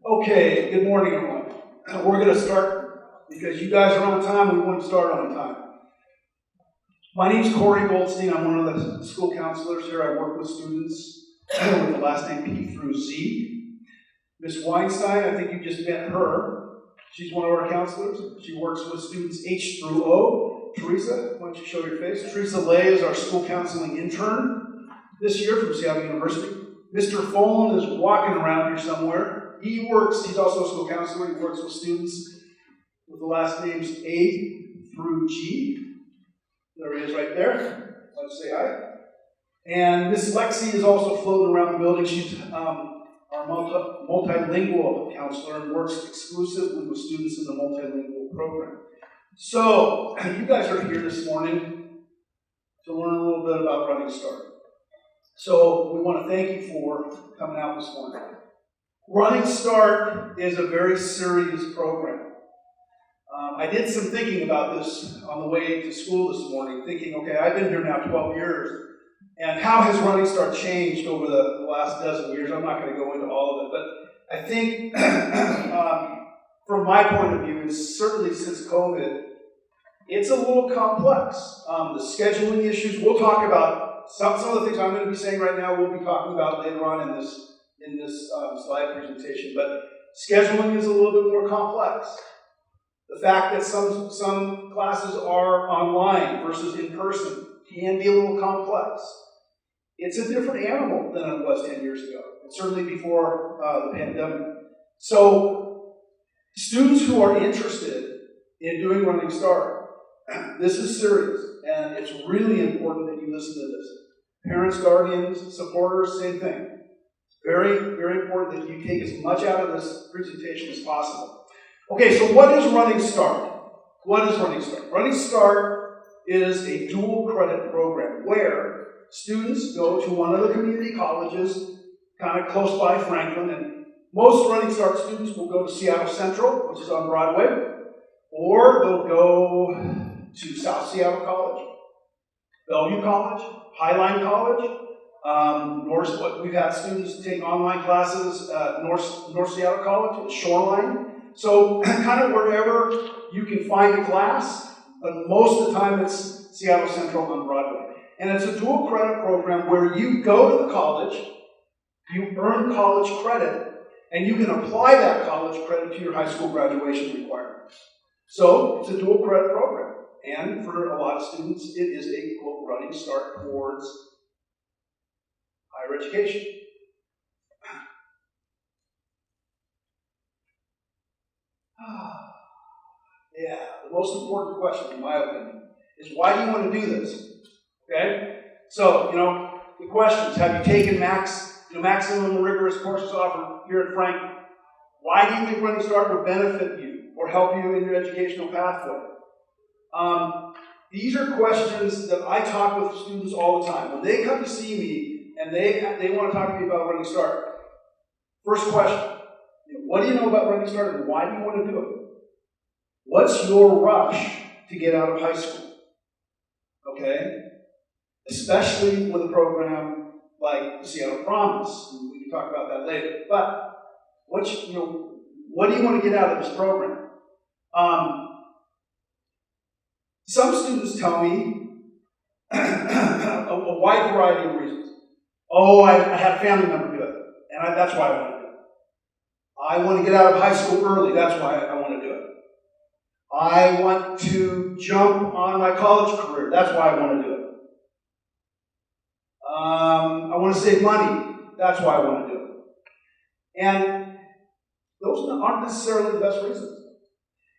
Okay, good morning, everyone. We're going to start because you guys are on time. We want to start on time. My name's Corey Goldstein. I'm one of the school counselors here. I work with students with the last name P through Z. Miss Weinstein, I think you just met her. She's one of our counselors. She works with students H through O. Teresa, why don't you show your face? Teresa Lay is our school counseling intern this year from Seattle University. Mr. Folan is walking around here somewhere. He's also a school counselor. He works with students with the last names A through G. There he is right there. Let's say hi. And Miss Lexi is also floating around the building. She's our multilingual counselor and works exclusively with students in the multilingual program. So, you guys are here this morning to learn a little bit about Running Start. So, we want to thank you for coming out this morning. Running Start is a very serious program. I did some thinking about this on the way to school this morning, thinking, okay, I've been here now 12 years, and how has Running Start changed over the last dozen years? I'm not going to go into all of it, but I think from my point of view, and certainly since COVID, it's a little complex. The scheduling issues, we'll talk about some of the things I'm going to be saying right now, we'll be talking about later on in this slide presentation, but scheduling is a little bit more complex. The fact that some classes are online versus in person can be a little complex. It's a different animal than it was 10 years ago, and certainly before the pandemic. So, students who are interested in doing Running Start, this is serious, and it's really important that you listen to this. Parents, guardians, supporters, same thing. Very, very important that you take as much out of this presentation as possible. Okay, so what is Running Start? What is Running Start? Running Start is a dual credit program where students go to one of the community colleges kind of close by Franklin, and most Running Start students will go to Seattle Central, which is on Broadway, or they'll go to South Seattle College, Bellevue College, Highline College, we've had students take online classes at North Seattle College at Shoreline. So kind of wherever you can find a class, but most of the time it's Seattle Central on Broadway. And it's a dual credit program where you go to the college, you earn college credit, and you can apply that college credit to your high school graduation requirements. So it's a dual credit program. And for a lot of students, it is a, quote, running start towards higher education. Yeah, the most important question, in my opinion, is why do you want to do this? Okay? So, the questions, have you taken maximum rigorous courses offered here at Franklin? Why do you think Running Start will benefit you or help you in your educational pathway? These are questions that I talk with students all the time. When they come to see me and they want to talk to me about Running Start, first question, what do you know about Running Start and why do you want to do it? What's your rush to get out of high school? Okay? Especially with a program like the Seattle Promise. We can talk about that later. But what do you want to get out of this program? Some students tell me a wide variety of reasons. Oh, I had a family member do it, and that's why I want to do it. I want to get out of high school early, that's why I want to do it. I want to jump on my college career, that's why I want to do it. I want to save money, that's why I want to do it. And those aren't necessarily the best reasons.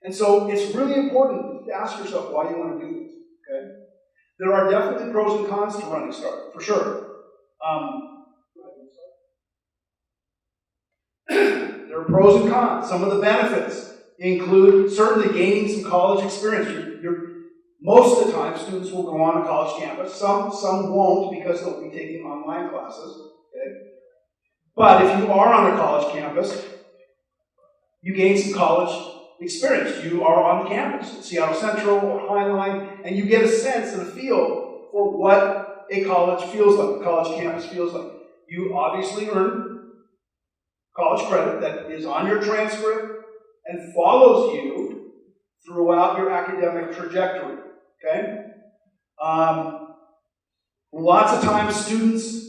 And so it's really important to ask yourself why you want to do this, okay? There are definitely pros and cons to Running Start, for sure. There are pros and cons. Some of the benefits include certainly gaining some college experience. Most of the time, students will go on a college campus. Some won't because they'll be taking online classes. Okay? But if you are on a college campus, you gain some college experience. You are on the campus at Seattle Central or Highline, and you get a sense and a feel for what a college feels like, a college campus feels like. You obviously earn college credit that is on your transcript and follows you throughout your academic trajectory, okay? Lots of times students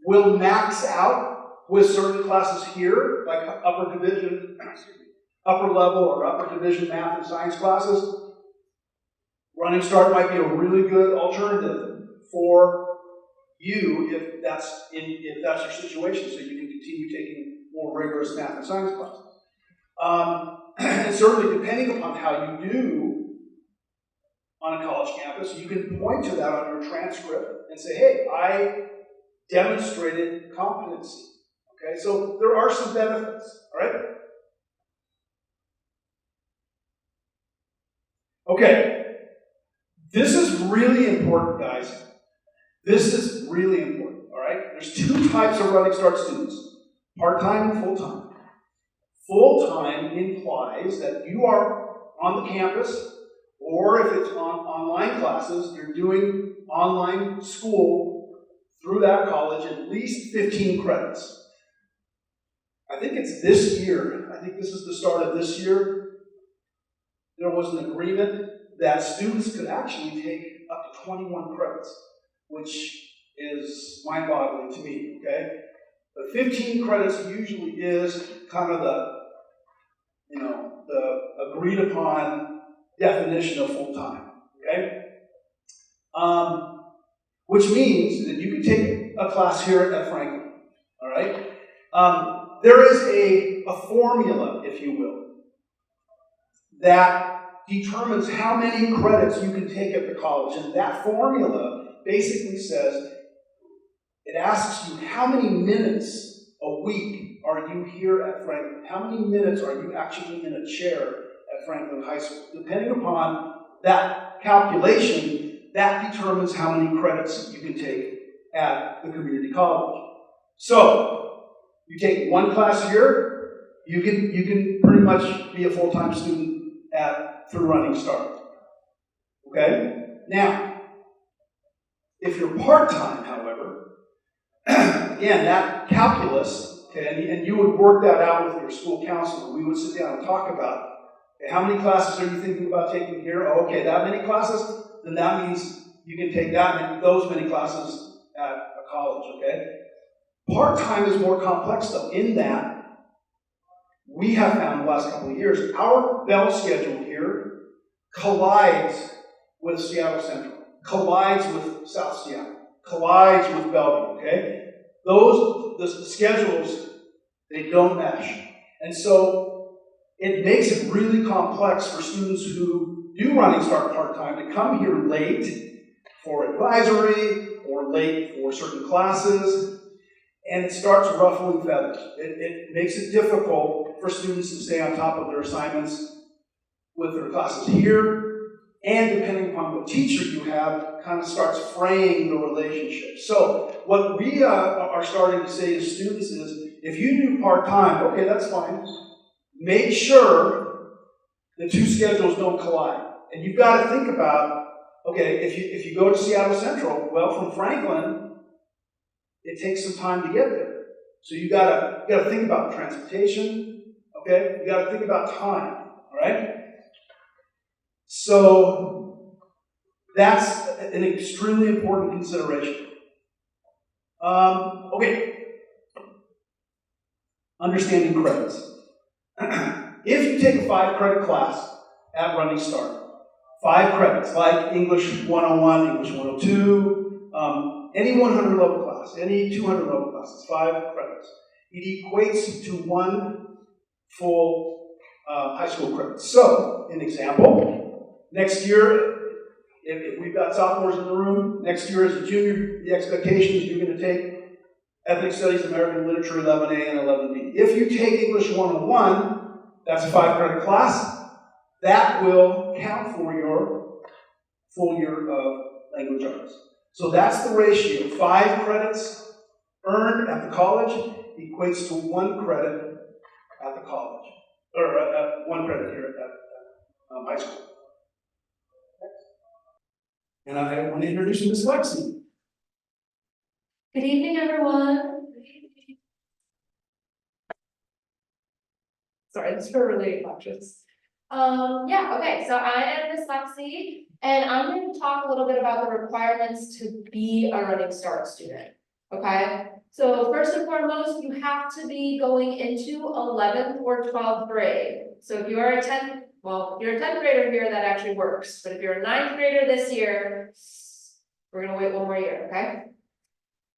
will max out with certain classes here, like upper level or upper division math and science classes. Running Start might be a really good alternative for you if that's your situation, so you can continue taking more rigorous math and science classes. And certainly, depending upon how you do on a college campus, you can point to that on your transcript and say, hey, I demonstrated competency. Okay, so there are some benefits, all right? Okay, this is really important, guys. This is really important, all right? There's two types of Running Start students, part-time and full-time. Full-time implies that you are on the campus, or if it's on online classes, you're doing online school through that college at least 15 credits. I think it's this year, I think this is the start of this year, there was an agreement that students could actually take up to 21 credits, which is mind-boggling to me, okay? But 15 credits usually is kind of the agreed upon definition of full-time, okay? Which means that you can take a class here at Franklin, all right? There is a formula, if you will, that determines how many credits you can take at the college. And that formula basically says, it asks you how many minutes a week are you here at Franklin? How many minutes are you actually in a chair at Franklin High School? Depending upon that calculation, that determines how many credits you can take at the community college. So, you take one class here, you can pretty much be a full-time student through Running Start. Okay? Now, if you're part-time, however, again, that calculus, okay, and you would work that out with your school counselor. We would sit down and talk about, okay, how many classes are you thinking about taking here? Oh, okay, that many classes? Then that means you can take those many classes at a college, okay? Part-time is more complex, though, in that we have found the last couple of years, our bell schedule here collides with Seattle Central, collides with South Seattle, collides with Bellevue, okay? The schedules, they don't mesh. And so it makes it really complex for students who do Running Start part-time to come here late for advisory or late for certain classes, and it starts ruffling feathers. It makes it difficult for students to stay on top of their assignments with their classes here, and depending upon what teacher you have, kind of starts fraying the relationship. So what we are starting to say to students is, if you do part-time, okay, that's fine. Make sure the two schedules don't collide. And you've got to think about, okay, if you go to Seattle Central, well, from Franklin, it takes some time to get there. So you gotta think about transportation, okay? You gotta think about time, all right? So that's an extremely important consideration. Okay. Understanding credits. If you take a 5-credit class at Running Start, 5 credits, like English 101, English 102, any 100 level class, any 200 level classes, 5 credits. It equates to 1 full high school credit. So, an example, next year, if we've got sophomores in the room, next year as a junior, the expectation is you're going to take Ethnic Studies, American Literature 11A and 11B. If you take English 101, that's a 5-credit class, that will count for your full year of language arts. So that's the ratio. 5 credits earned at the college equates to 1 credit at the college, or 1 credit here at high school. And I want to introduce you to Ms. Lexi. Good evening, everyone. Sorry, these are really obnoxious. Yeah, okay, so I am Miss Lexi, and I'm going to talk a little bit about the requirements to be a Running Start student, okay? So first and foremost, you have to be going into 11th or 12th grade. So if you are a 10th, well, if you're a 10th grader here, that actually works, but if you're a 9th grader this year, we're gonna wait one more year, okay?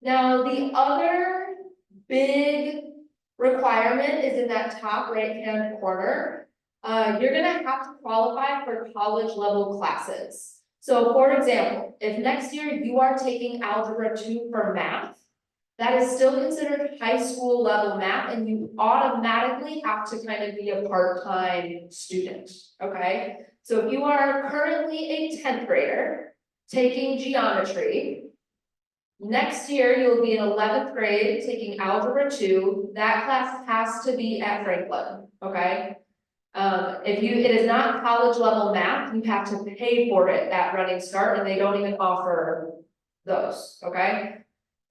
Now, the other big requirement is in that top right-hand corner. You're gonna have to qualify for college level classes. So for example, if next year you are taking Algebra 2 for math, that is still considered high school level math, and you automatically have to kind of be a part-time student, okay? So if you are currently a 10th grader taking geometry, next year, you'll be in 11th grade taking Algebra 2, that class has to be at Franklin, okay? If it is not college level math, you have to pay for it at Running Start, and they don't even offer those, okay?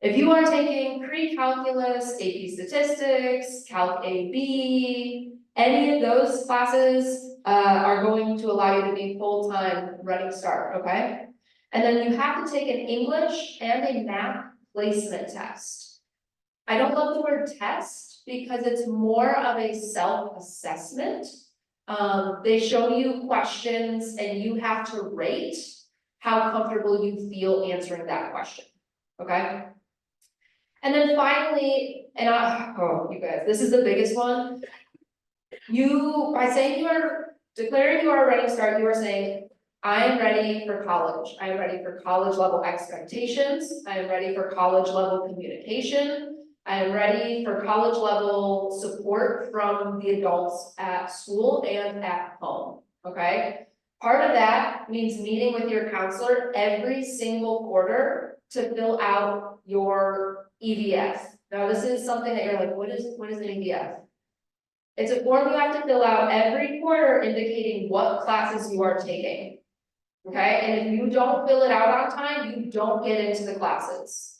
If you are taking pre-calculus, AP Statistics, Calc AB, any of those classes, are going to allow you to be full-time Running Start, okay? And then you have to take an English and a math placement test. I don't love the word test because it's more of a self-assessment. They show you questions and you have to rate how comfortable you feel answering that question, okay? And then finally, oh, you guys, this is the biggest one. By saying declaring you are a Running Start, you are saying, I am ready for college. I am ready for college level expectations. I am ready for college level communication. I am ready for college level support from the adults at school and at home, okay? Part of that means meeting with your counselor every single quarter to fill out your EVF. Now, this is something that you're like, what is an EVF? It's a form you have to fill out every quarter indicating what classes you are taking. Okay, and if you don't fill it out on time, you don't get into the classes.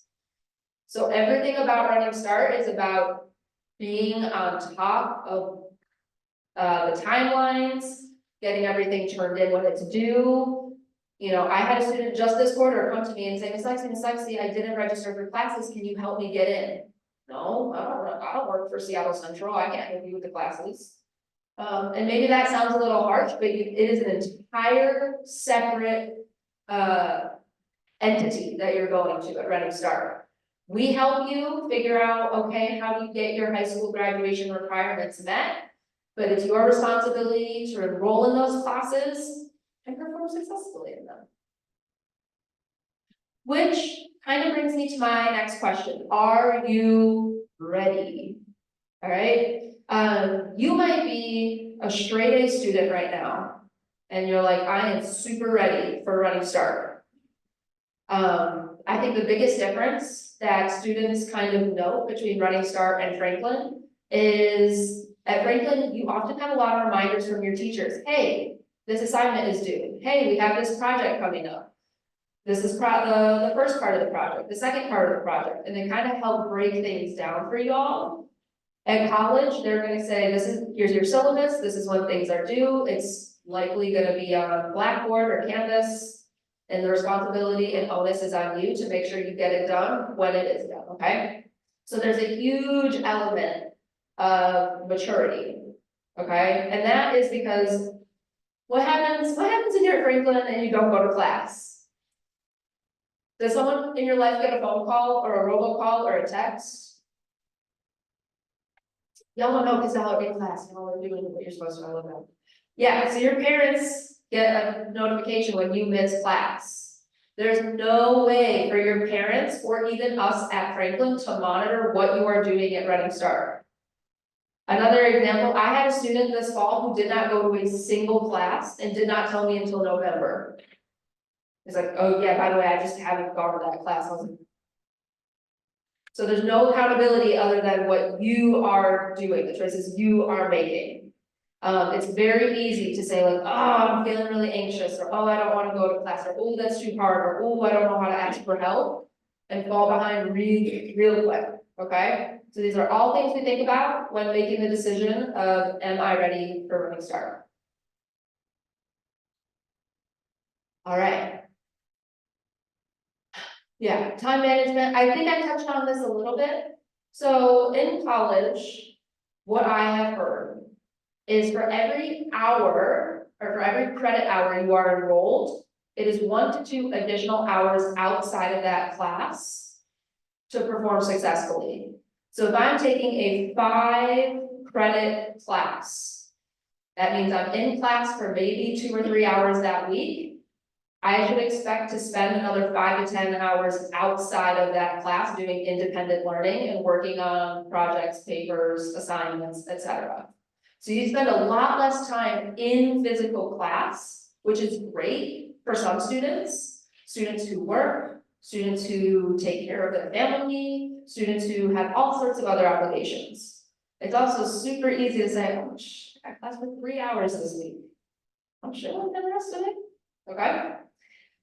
So everything about Running Start is about being on top of the timelines, getting everything turned in when it's due. You know, I had a student just this quarter come to me and say, Miss Lexi, I didn't register for classes, can you help me get in? No, I don't work for Seattle Central, I can't help you with the classes. And maybe that sounds a little harsh, but it is an entire separate entity that you're going to at Running Start. We help you figure out, okay, how do you get your high school graduation requirements met? But it's your responsibility to enroll in those classes and perform successfully in them. Which kind of brings me to my next question. Are you ready? All right. You might be a straight A student right now, and you're like, I am super ready for Running Start. I think the biggest difference that students kind of note between Running Start and Franklin is at Franklin, you often have a lot of reminders from your teachers. Hey, this assignment is due. Hey, we have this project coming up. This is the first part of the project, the second part of the project, and they kind of help break things down for y'all. At college, they're gonna say, here's your syllabus, this is when things are due, it's likely gonna be on Blackboard or Canvas, and the responsibility and onus is on you to make sure you get it done when it is done, okay? So there's a huge element of maturity, okay? And that is because what happens if you're at Franklin and you don't go to class? Does someone in your life get a phone call or a robocall or a text? Y'all don't know because y'all are in class, y'all are doing what you're supposed to, I love that. Yeah, so your parents get a notification when you miss class. There's no way for your parents or even us at Franklin to monitor what you are doing at Running Start. Another example, I had a student this fall who did not go to a single class and did not tell me until November. It's like, oh yeah, by the way, I just haven't gone to that class. So there's no accountability other than what you are doing, the choices you are making. It's very easy to say like, oh, I'm feeling really anxious, or oh, I don't want to go to class, or oh, that's too hard, or oh, I don't know how to ask for help, and fall behind real quick, okay? So these are all things we think about when making the decision of, am I ready for Running Start? All right. Yeah, time management, I think I touched on this a little bit. So in college, what I have heard is for every hour, or for every credit hour you are enrolled, it is 1 to 2 additional hours outside of that class to perform successfully. So if I'm taking a 5 credit class, that means I'm in class for maybe 2 or 3 hours that week. I should expect to spend another 5 to 10 hours outside of that class doing independent learning and working on projects, papers, assignments, etc. So you spend a lot less time in physical class, which is great for some students, students who work, students who take care of their family, students who have all sorts of other obligations. It's also super easy to say, oh, I got class for 3 hours this week. I'm sure I'll get the rest of it, okay?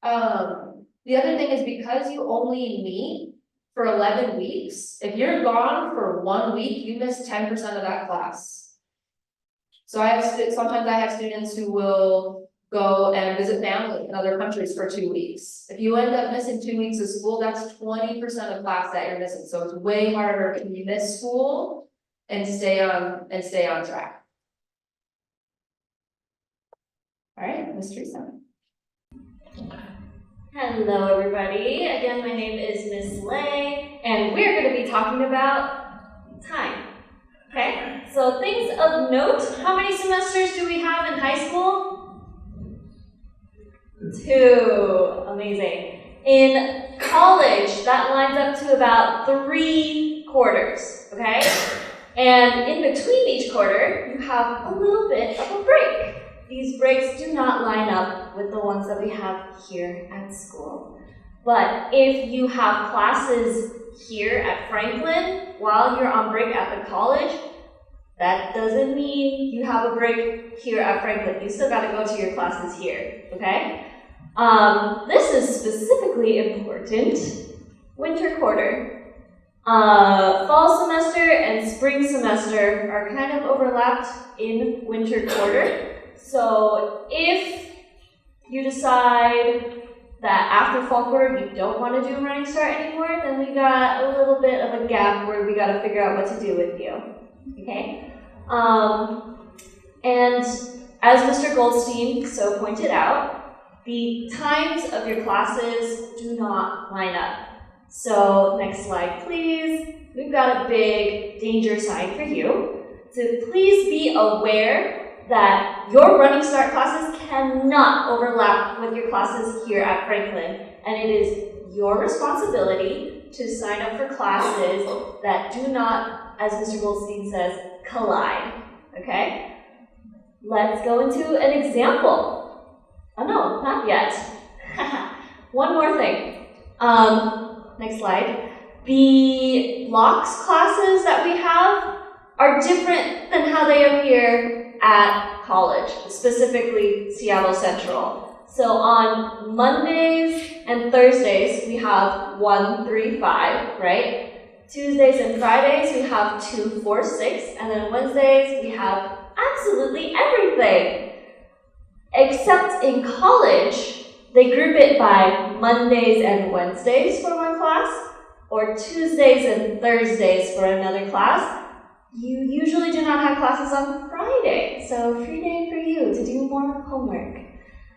The other thing is because you only meet for 11 weeks, if you're gone for 1 week, you miss 10% of that class. So sometimes I have students who will go and visit family in other countries for 2 weeks. If you end up missing 2 weeks of school, that's 20% of class that you're missing. So it's way harder to miss school and stay on track. All right, Ms. Teresa. Hello everybody, again my name is Miss Lay, and we're going to be talking about time. Okay, so things of note, how many semesters do we have in high school? 2, amazing. In college, that lines up to about 3 quarters, okay? And in between each quarter, you have a little bit of a break. These breaks do not line up with the ones that we have here at school. But if you have classes here at Franklin while you're on break at the college, that doesn't mean you have a break here at Franklin. You still got to go to your classes here, okay? This is specifically important. Winter quarter. Fall semester and spring semester are kind of overlapped in winter quarter. So if you decide that after fall quarter you don't want to do Running Start anymore, then we got a little bit of a gap where we got to figure out what to do with you, okay? And as Mr. Goldstein so pointed out, the times of your classes do not line up. So next slide, please. We've got a big danger sign for you. So please be aware that your Running Start classes cannot overlap with your classes here at Franklin, and it is your responsibility to sign up for classes that do not, as Mr. Goldstein says, collide, okay? Let's go into an example. Oh no, not yet. One more thing. Next slide. The blocks classes that we have are different than how they appear at college, specifically Seattle Central. So on Mondays and Thursdays, we have 1, 3, 5, right? Tuesdays and Fridays, we have 2, 4, 6, and then Wednesdays, we have absolutely everything. Except in college, they group it by Mondays and Wednesdays for one class, or Tuesdays and Thursdays for another class. You usually do not have classes on Friday, so free day for you to do more homework.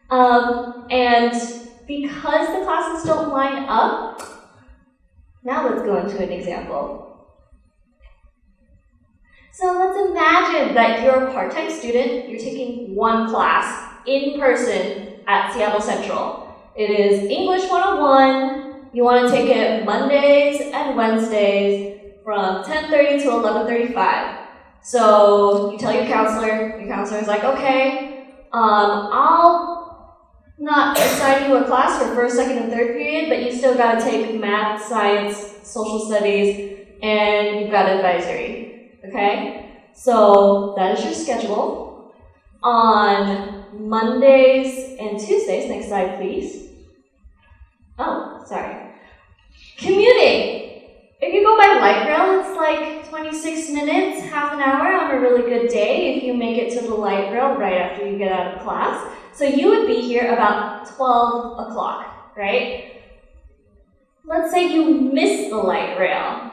And because the classes don't line up, now let's go into an example. So let's imagine that you're a part-time student, you're taking one class in person at Seattle Central. It is English 101, you want to take it Mondays and Wednesdays, from 10:30 to 11:35. So you tell your counselor's like, okay, I'll not assign you a class for first, second, and third period, but you still gotta take math, science, social studies, and you've got advisory, okay? So that is your schedule. On Mondays and Tuesdays, next slide please. Oh, sorry. Commuting. If you go by light rail, it's like 26 minutes, half an hour on a really good day if you make it to the light rail right after you get out of class. So you would be here about 12 o'clock, right? Let's say you miss the light rail,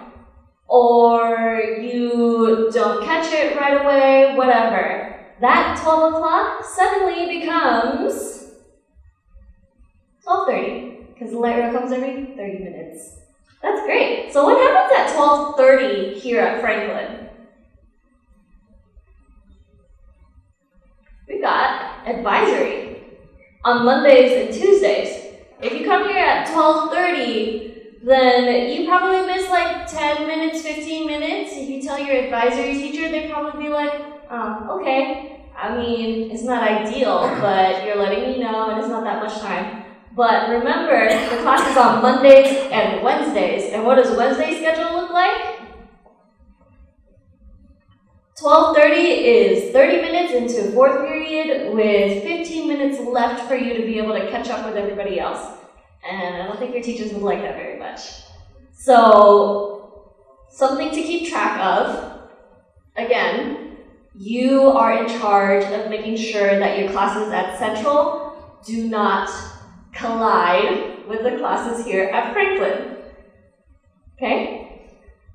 or you don't catch it right away, whatever. That 12 o'clock suddenly becomes 12:30, because the light rail comes every 30 minutes. That's great. So what happens at 12:30 here at Franklin? We've got advisory on Mondays and Tuesdays. If you come here at 12:30, then you probably miss like 10 minutes, 15 minutes. If you tell your advisory teacher, they'd probably be like, oh, okay. I mean, it's not ideal, but you're letting me know and it's not that much time. But remember, the class is on Mondays and Wednesdays. And what does Wednesday's schedule look like? 12:30 is 30 minutes into fourth period with 15 minutes left for you to be able to catch up with everybody else. And I don't think your teachers would like that very much. So, something to keep track of. Again, you are in charge of making sure that your classes at Central do not collide with the classes here at Franklin. Okay?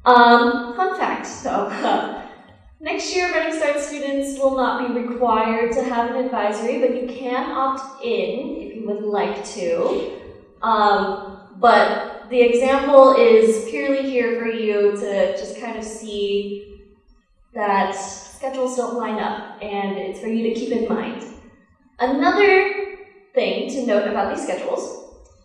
Fun fact, so next year Running Start students will not be required to have an advisory, but you can opt in if you would like to. But the example is purely here for you to just kind of see that schedules don't line up, and it's for you to keep in mind. Another thing to note about these schedules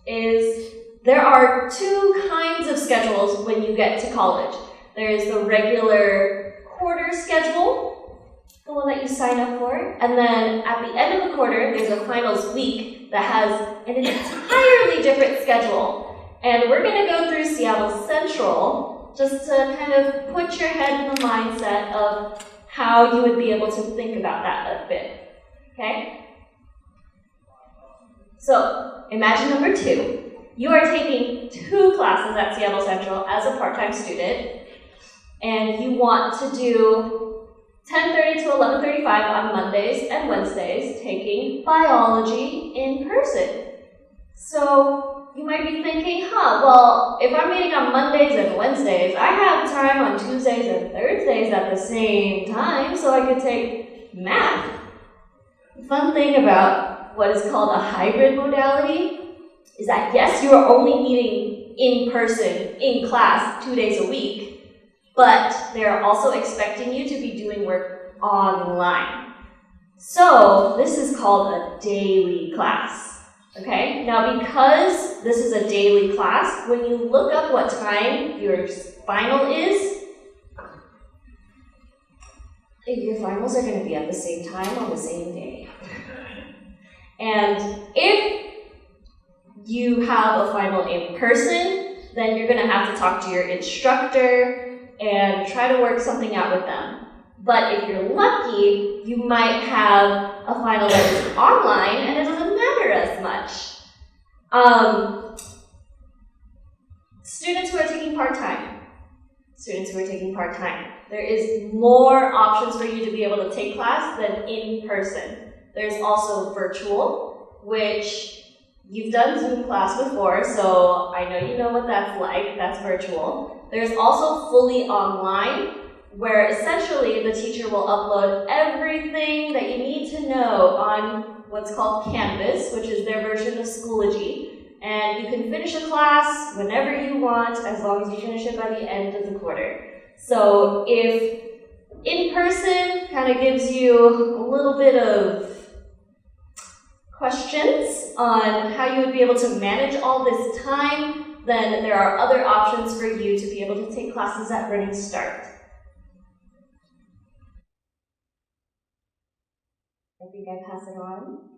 is there are two kinds of schedules when you get to college. There is the regular quarter schedule, the one that you sign up for, and then at the end of the quarter, there's a finals week that has an entirely different schedule. And we're going to go through Seattle Central just to kind of put your head in the mindset of how you would be able to think about that a bit. Okay? So, imagine number 2. You are taking 2 classes at Seattle Central as a part-time student, and you want to do 10:30 to 11:35 on Mondays and Wednesdays, taking biology in person. So, you might be thinking, well, if I'm meeting on Mondays and Wednesdays, I have time on Tuesdays and Thursdays at the same time, so I could take math. The fun thing about what is called a hybrid modality is that, yes, you are only meeting in person, in class, 2 days a week, but they're also expecting you to be doing work online. So this is called a daily class, okay? Now, because this is a daily class, when you look up what time your final is, your finals are going to be at the same time on the same day. And if you have a final in person, then you're going to have to talk to your instructor and try to work something out with them. But if you're lucky, you might have a final that is online and it doesn't matter as much. Students who are taking part-time. There is more options for you to be able to take class than in person. There's also virtual, which you've done Zoom class before, so I know you know what that's like. That's virtual. There's also fully online, where essentially the teacher will upload everything that you need to know on what's called Canvas, which is their version of Schoology. And you can finish a class whenever you want, as long as you finish it by the end of the quarter. So if in person kind of gives you a little bit of questions on how you would be able to manage all this time, then there are other options for you to be able to take classes at Running Start. I think I pass it on.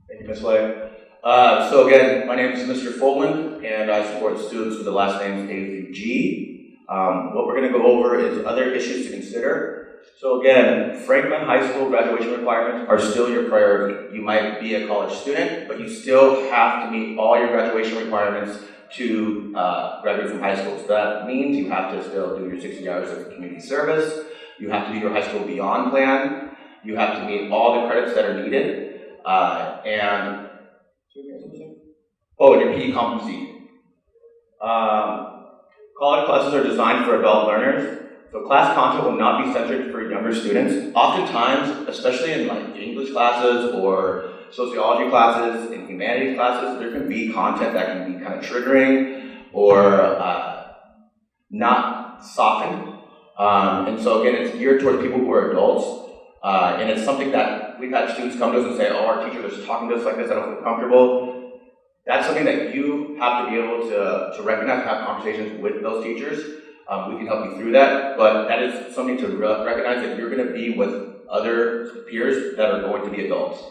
Thank you, Ms. Lay. So again, my name is Mr. Fulman, and I support students with the last names A through G. What we're going to go over is other issues to consider. So again, Franklin High School graduation requirements are still your priority. You might be a college student, but you still have to meet all your graduation requirements to graduate from high school. So that means you have to still do your 60 hours of community service, you have to do your high school beyond plan, you have to meet all the credits that are needed, and your PE competency. College classes are designed for adult learners. So class content will not be centered for younger students. Oftentimes, especially in like English classes or sociology classes and humanities classes, there can be content that can be kind of triggering or not softened. And so again, it's geared towards people who are adults. And it's something that we've had students come to us and say, oh, our teacher is talking to us like this, I don't feel comfortable. That's something that you have to be able to recognize, have conversations with those teachers. We can help you through that, but that is something to recognize that you're going to be with other peers that are going to be adults.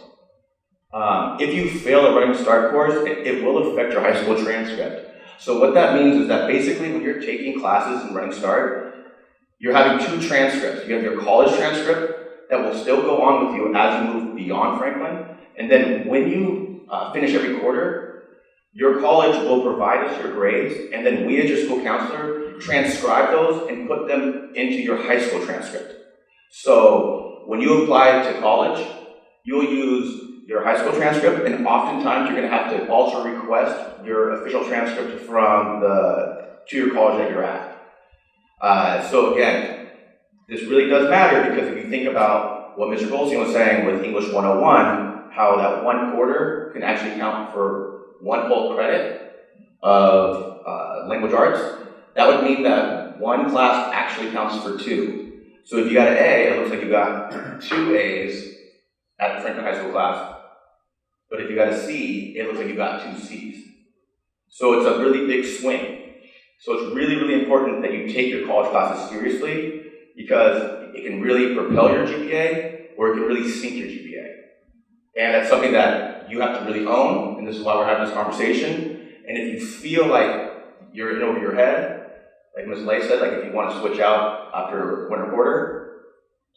If you fail a Running Start course, it will affect your high school transcript. So what that means is that basically when you're taking classes in Running Start, you're having two transcripts. You have your college transcript that will still go on with you as you move beyond Franklin, and then when you finish every quarter, your college will provide us your grades, and then we as your school counselor transcribe those and put them into your high school transcript. So when you apply to college, you'll use your high school transcript, and oftentimes you're going to have to also request your official transcript from to your college that you're at. So again, this really does matter because if you think about what Mr. Goldstein was saying with English 101, how that one quarter can actually count for one whole credit of language arts, that would mean that one class actually counts for two. So if you got an A, it looks like you got 2 A's at the Franklin High School class. But if you got a C, it looks like you got 2 C's. So it's a really big swing. So it's really, really important that you take your college classes seriously because it can really propel your GPA or it can really sink your GPA. And that's something that you have to really own, and this is why we're having this conversation. And if you feel like you're in over your head, like Ms. Lay said, like if you want to switch out after winter quarter,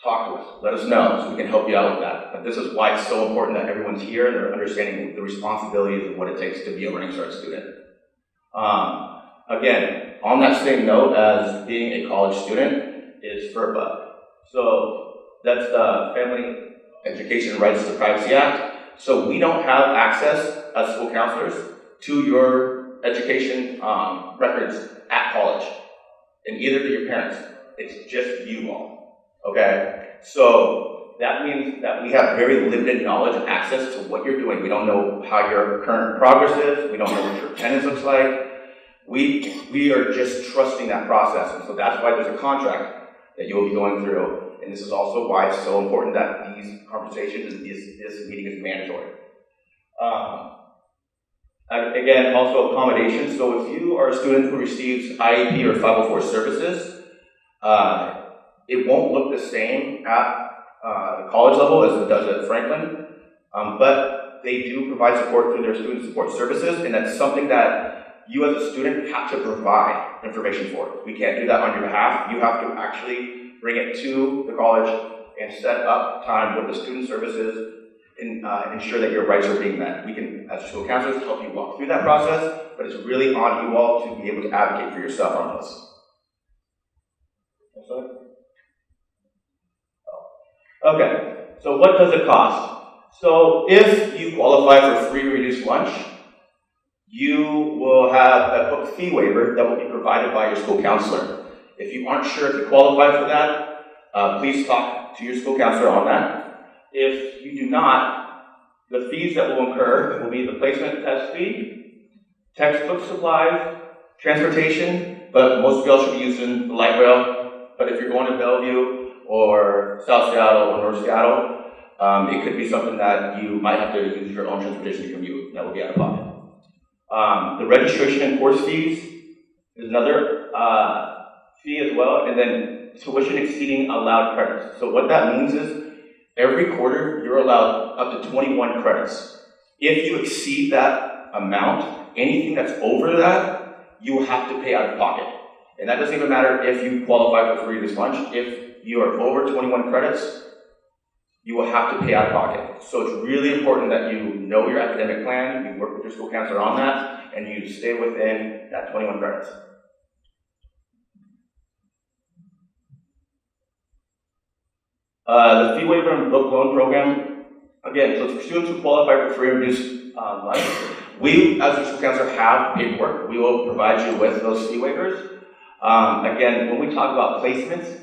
talk to us, let us know so we can help you out with that. But this is why it's so important that everyone's here and they're understanding the responsibilities of what it takes to be a Running Start student. Again, on that same note as being a college student is FERPA. So that's the Family Education Rights to Privacy Act. So we don't have access as school counselors to your education records at college, and either do your parents. It's just you all, okay? So that means that we have very limited knowledge and access to what you're doing. We don't know how your current progress is. We don't know what your attendance looks like. We are just trusting that process, and so that's why there's a contract that you will be going through, and this is also why it's so important that these conversations, this meeting is mandatory. Again, also accommodations. So if you are a student who receives IEP or 504 services, it won't look the same at the college level as it does at Franklin, but they do provide support through their student support services, and that's something that you as a student have to provide information for. We can't do that on your behalf. You have to actually bring it to the college and set up time with the student services and ensure that your rights are being met. We can, as school counselors, help you walk through that process, but it's really on you all to be able to advocate for yourself on this. Okay, so what does it cost? So if you qualify for free reduced lunch, you will have a book fee waiver that will be provided by your school counselor. If you aren't sure if you qualify for that, please talk to your school counselor on that. If you do not, the fees that will incur will be the placement test fee, textbook supplies, transportation, but most of y'all should be using the light rail. But if you're going to Bellevue or South Seattle or North Seattle, it could be something that you might have to use your own transportation to commute. That will be out of pocket. The registration and course fees is another fee as well, and then tuition exceeding allowed credits. So what that means is every quarter you're allowed up to 21 credits. If you exceed that amount, anything that's over that, you will have to pay out of pocket. And that doesn't even matter if you qualify for free reduced lunch. If you are over 21 credits, you will have to pay out of pocket. So it's really important that you know your academic plan, you work with your school counselor on that, and you stay within that 21 credits. The fee waiver and book loan program, again, so for students who qualify for free and reduced lunch, we, as your school counselor, have paperwork. We will provide you with those fee waivers. Again, when we talk about placements,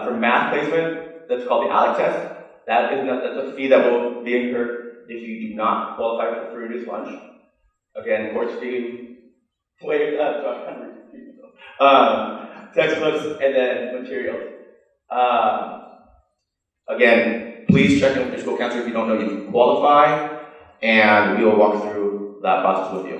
for math placement, that's called the ALEC test. That's a fee that will be incurred if you do not qualify for free reduced lunch. Again, course fee, textbooks, and then materials. Again, please check in with your school counselor if you don't know you can qualify, and we will walk through that process with you.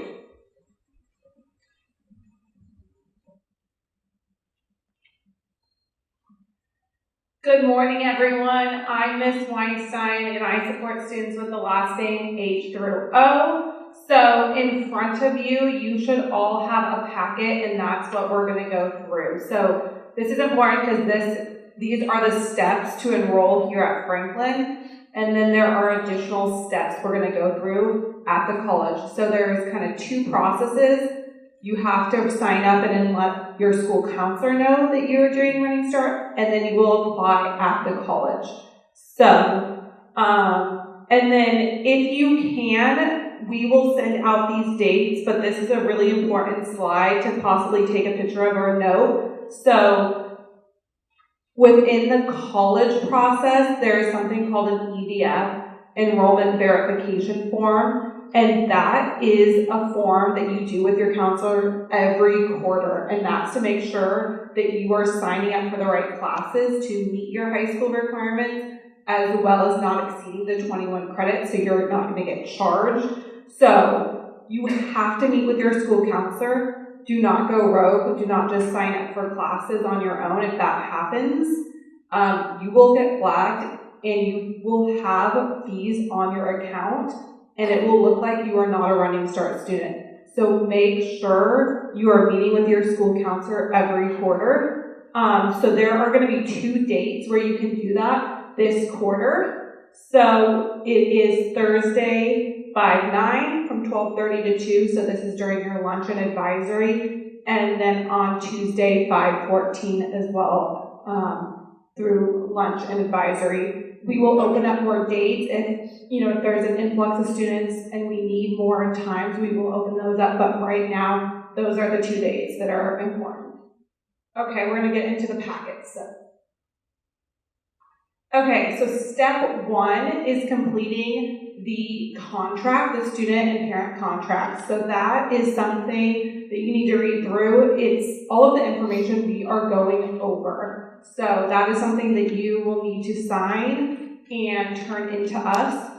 Good morning, everyone. I'm Miss Weinstein, and I support students with the last name H through O. So in front of you, you should all have a packet, and that's what we're going to go through. So this is important because these are the steps to enroll here at Franklin, and then there are additional steps we're going to go through at the college. So there's kind of two processes. You have to sign up and then let your school counselor know that you're doing Running Start, and then you will apply at the college. So, and then if you can, we will send out these dates, but this is a really important slide to possibly take a picture of or note. So, within the college process, there is something called an EDF, Enrollment Verification Form. And that is a form that you do with your counselor every quarter. And that's to make sure that you are signing up for the right classes to meet your high school requirements, as well as not exceeding the 21 credits, so you're not going to get charged. So you have to meet with your school counselor. Do not go rogue. Do not just sign up for classes on your own. If that happens, you will get flagged and you will have fees on your account, and it will look like you are not a Running Start student. So make sure you are meeting with your school counselor every quarter. So there are going to be 2 dates where you can do that this quarter. So it is Thursday 5/9 from 12:30 to 2. So this is during your lunch and advisory. And then on Tuesday 5/14 as well, through lunch and advisory. We will open up more dates if there's an influx of students and we need more times, we will open those up. But right now, those are the 2 dates that are important. Okay, we're going to get into the packets. Okay, so step 1 is completing the contract, the student and parent contract. So that is something that you need to read through. It's all of the information we are going over. So that is something that you will need to sign and turn into us.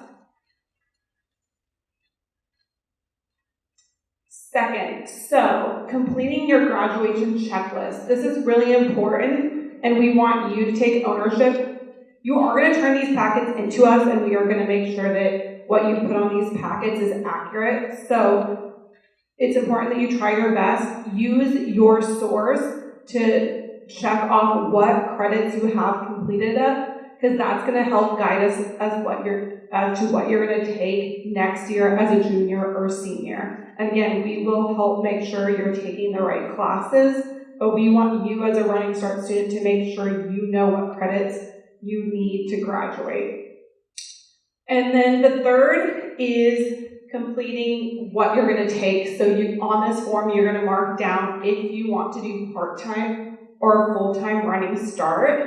Second, so completing your graduation checklist. This is really important, and we want you to take ownership. You are going to turn these packets into us, and we are going to make sure that what you put on these packets is accurate. So it's important that you try your best. Use your source to check off what credits you have completed at, because that's going to help guide us as to what you're going to take next year as a junior or senior. And again, we will help make sure you're taking the right classes, but we want you as a Running Start student to make sure you know what credits you need to graduate. And then the third is completing what you're going to take. So on this form, you're going to mark down if you want to do part-time or full-time Running Start.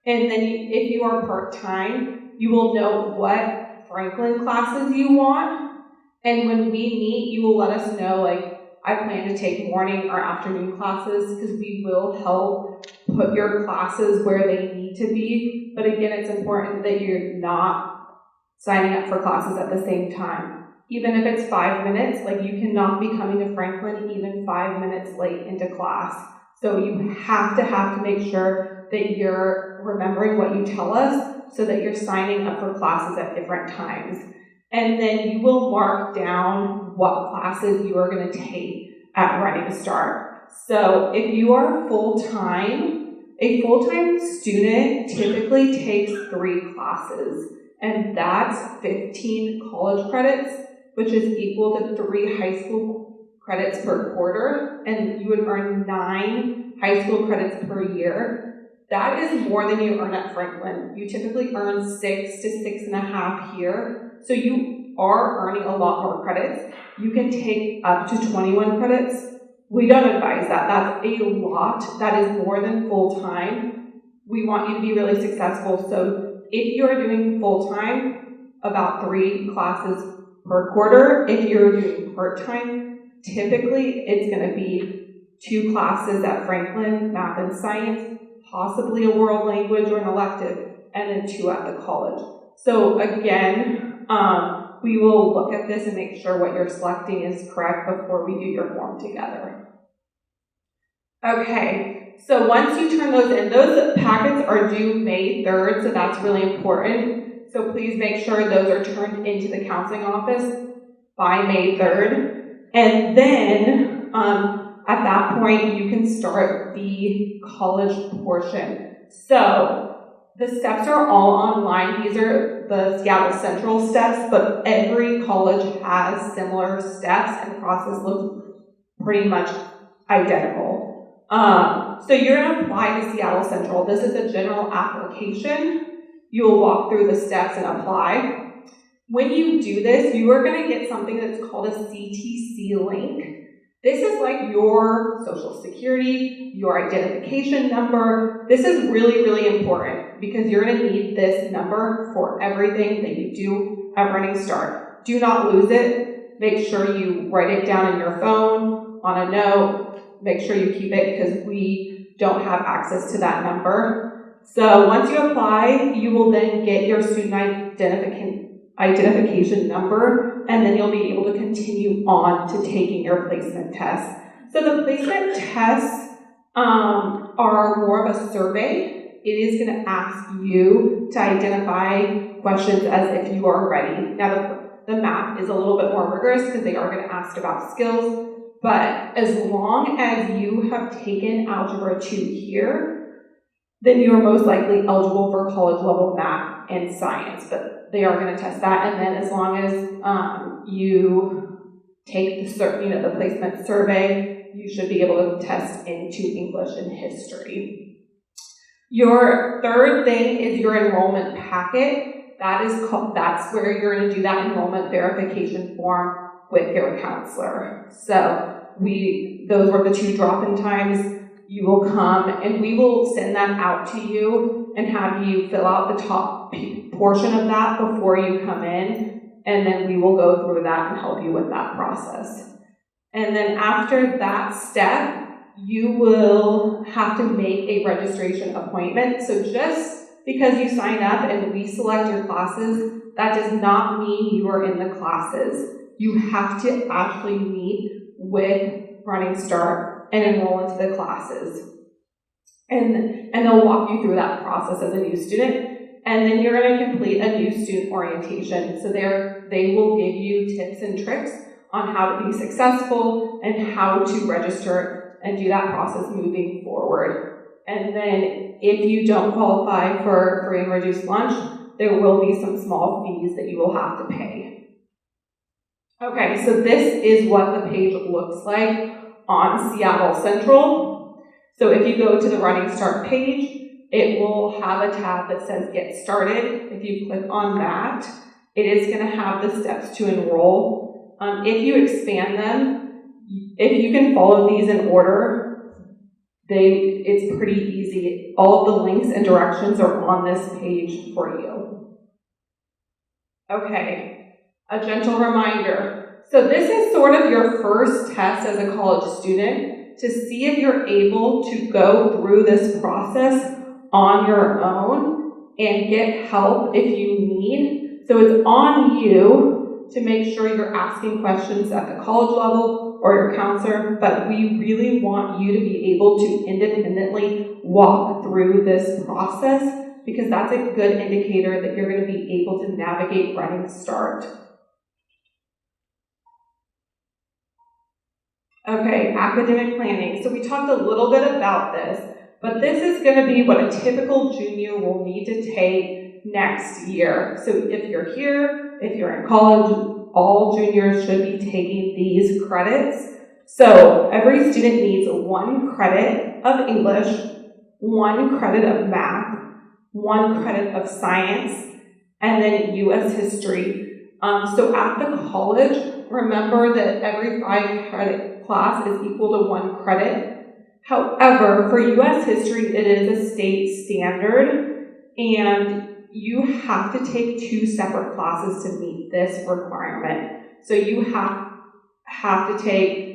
And then if you are part-time, you will know what Franklin classes you want. And when we meet, you will let us know, I plan to take morning or afternoon classes, because we will help put your classes where they need to be. But again, it's important that you're not signing up for classes at the same time. Even if it's 5 minutes, you cannot be coming to Franklin even 5 minutes late into class. So you have to make sure that you're remembering what you tell us so that you're signing up for classes at different times. And then you will mark down what classes you are going to take at Running Start. So if you are full-time, a full-time student typically takes 3 classes, and that's 15 college credits, which is equal to 3 high school credits per quarter, and you would earn 9 high school credits per year. That is more than you earn at Franklin. You typically earn 6 to 6.5 here, so you are earning a lot more credits. You can take up to 21 credits. We don't advise that. That's a lot. That is more than full-time. We want you to be really successful, so if you're doing full-time, about 3 classes per quarter. If you're doing part-time, typically it's going to be 2 classes at Franklin, math and science, possibly a world language or an elective, and then 2 at the college. So again, we will look at this and make sure what you're selecting is correct before we do your form together. Okay, so once you turn those in, those packets are due May 3rd, so that's really important. So please make sure those are turned into the counseling office by May 3rd. And then at that point, you can start the college portion. So the steps are all online. These are the Seattle Central steps, but every college has similar steps and the process looks pretty much identical. So you're going to apply to Seattle Central. This is a general application. You will walk through the steps and apply. When you do this, you are going to get something that's called a CTC link. This is like your social security, your identification number. This is really, really important because you're going to need this number for everything that you do at Running Start. Do not lose it. Make sure you write it down in your phone, on a note. Make sure you keep it because we don't have access to that number. So once you apply, you will then get your student identification number, and then you'll be able to continue on to taking your placement test. So the placement tests are more of a survey. It is going to ask you to identify questions as if you are ready. Now the math is a little bit more rigorous because they are going to ask about skills, but as long as you have taken Algebra 2 here, then you are most likely eligible for college level math and science, but they are going to test that. And then as long as you take the placement survey, you should be able to test into English and history. Your third thing is your enrollment packet. That's where you're going to do that enrollment verification form with your counselor. So those were the 2 drop-in times. You will come and we will send that out to you and have you fill out the top portion of that before you come in, and then we will go through that and help you with that process. And then after that step, you will have to make a registration appointment. So just because you sign up and we select your classes, that does not mean you are in the classes. You have to actually meet with Running Start and enroll into the classes. And they'll walk you through that process as a new student. And then you're going to complete a new student orientation. So they will give you tips and tricks on how to be successful and how to register and do that process moving forward. And then if you don't qualify for free and reduced lunch, there will be some small fees that you will have to pay. Okay, so this is what the page looks like on Seattle Central. So if you go to the Running Start page, it will have a tab that says Get Started. If you click on that, it is going to have the steps to enroll. If you expand them, if you can follow these in order, it's pretty easy. All of the links and directions are on this page for you. Okay, a gentle reminder. So this is sort of your first test as a college student to see if you're able to go through this process on your own and get help if you need. So it's on you to make sure you're asking questions at the college level or your counselor, but we really want you to be able to independently walk through this process because that's a good indicator that you're going to be able to navigate Running Start. Okay, academic planning. So we talked a little bit about this, but this is going to be what a typical junior will need to take next year. So if you're here, if you're in college, all juniors should be taking these credits. So every student needs 1 credit of English, 1 credit of math, 1 credit of science, and then U.S. history. So at the college, remember that every 5 credit class is equal to 1 credit. However, for U.S. history, it is a state standard, and you have to take 2 separate classes to meet this requirement. So you have to take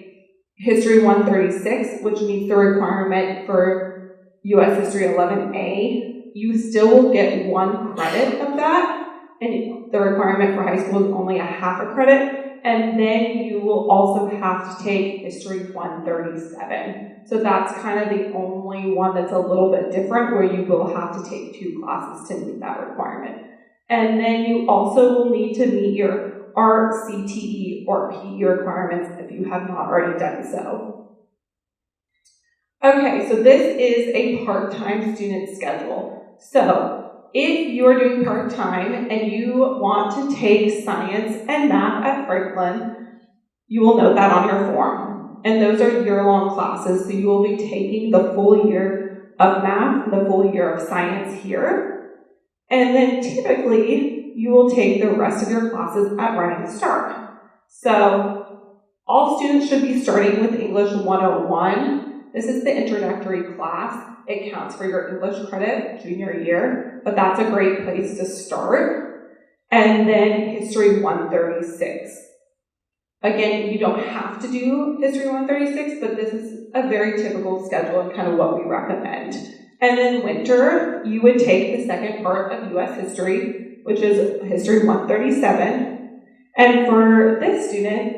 History 136, which meets the requirement for U.S. History 11A. You still will get 1 credit of that, and the requirement for high school is only a half a credit. And then you will also have to take History 137. So that's kind of the only one that's a little bit different, where you will have to take 2 classes to meet that requirement. And then you also will need to meet your art, CTE, or PE requirements if you have not already done so. Okay, so this is a part-time student schedule. So if you're doing part-time and you want to take science and math at Franklin, you will note that on your form. And those are year-long classes, so you will be taking the full year of math and the full year of science here. And then typically, you will take the rest of your classes at Running Start. So all students should be starting with English 101. This is the introductory class. It counts for your English credit junior year, but that's a great place to start. And then History 136. Again, you don't have to do History 136, but this is a very typical schedule and kind of what we recommend. And then winter, you would take the second part of U.S. history, which is History 137. And for this student,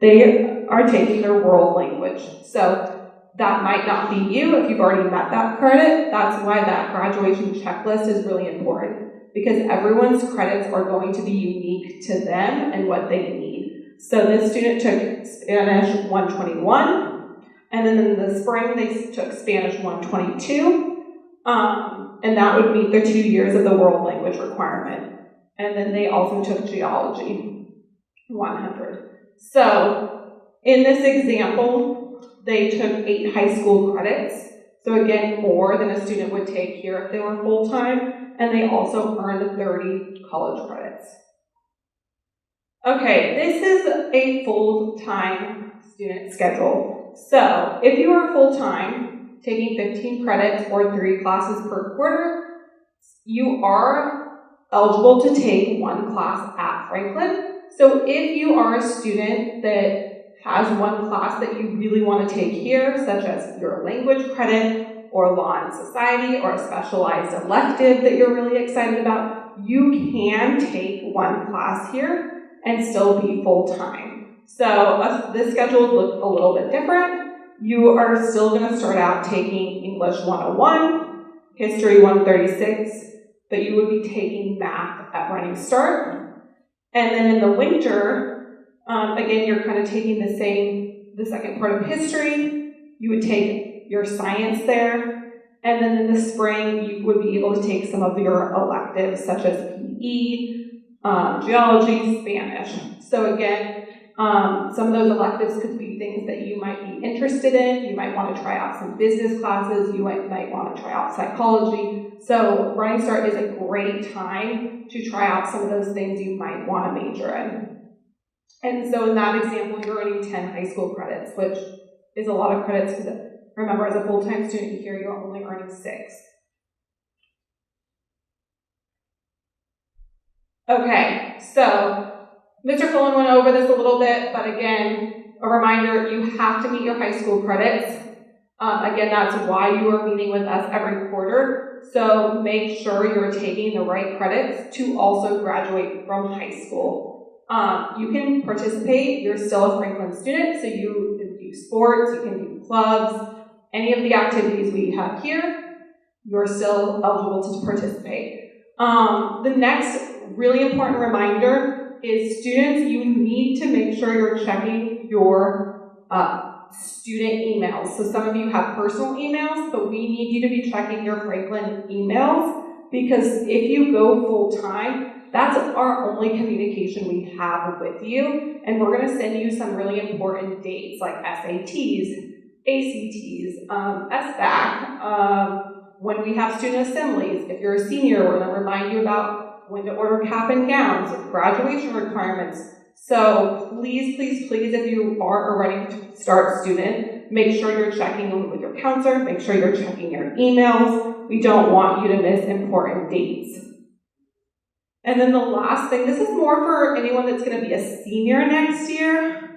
they are taking their world language. So that might not be you if you've already met that credit. That's why that graduation checklist is really important, because everyone's credits are going to be unique to them and what they need. So this student took Spanish 121, and then in the spring they took Spanish 122. And that would meet their 2 years of the world language requirement. And then they also took geology 100. So in this example, they took 8 high school credits. So again, more than a student would take here if they were full-time. And they also earned 30 college credits. Okay, this is a full-time student schedule. So if you are full-time, taking 15 credits or 3 classes per quarter, you are eligible to take 1 class at Franklin. So if you are a student that has 1 class that you really want to take here, such as your language credit or law and society or a specialized elective that you're really excited about, you can take 1 class here and still be full-time. So this schedule would look a little bit different. You are still going to start out taking English 101, History 136, but you would be taking math at Running Start. And then in the winter, again, you're kind of taking the second part of history. You would take your science there. And then in the spring, you would be able to take some of your electives, such as PE, geology, Spanish. So again, some of those electives could be things that you might be interested in. You might want to try out some business classes. You might want to try out psychology. So Running Start is a great time to try out some of those things you might want to major in. And so in that example, you're earning 10 high school credits, which is a lot of credits because remember, as a full-time student here, you're only earning 6. Okay, so Mr. Fullen went over this a little bit, but again, a reminder, you have to meet your high school credits. Again, that's why you are meeting with us every quarter. So make sure you're taking the right credits to also graduate from high school. You can participate. You're still a Franklin student, so you can do sports, you can do clubs, any of the activities we have here, you're still eligible to participate. The next really important reminder is students, you need to make sure you're checking your student emails. So some of you have personal emails, but we need you to be checking your Franklin emails, because if you go full-time, that's our only communication we have with you, and we're going to send you some really important dates like SATs, ACTs, SBAC, when we have student assemblies. If you're a senior, we're going to remind you about when to order cap and gowns, graduation requirements. So please, please, please, if you are a Ready to Start student, make sure you're checking in with your counselor, make sure you're checking your emails. We don't want you to miss important dates. And then the last thing, this is more for anyone that's going to be a senior next year,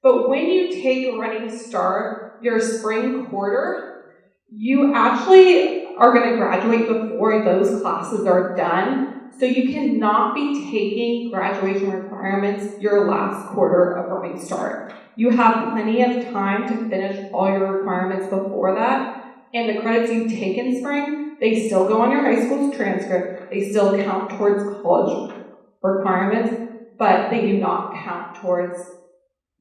but when you take Ready to Start your spring quarter, you actually are going to graduate before those classes are done. So you cannot be taking graduation requirements your last quarter of Running Start. You have plenty of time to finish all your requirements before that, and the credits you take in spring, they still go on your high school's transcript, they still count towards college requirements, but they do not count towards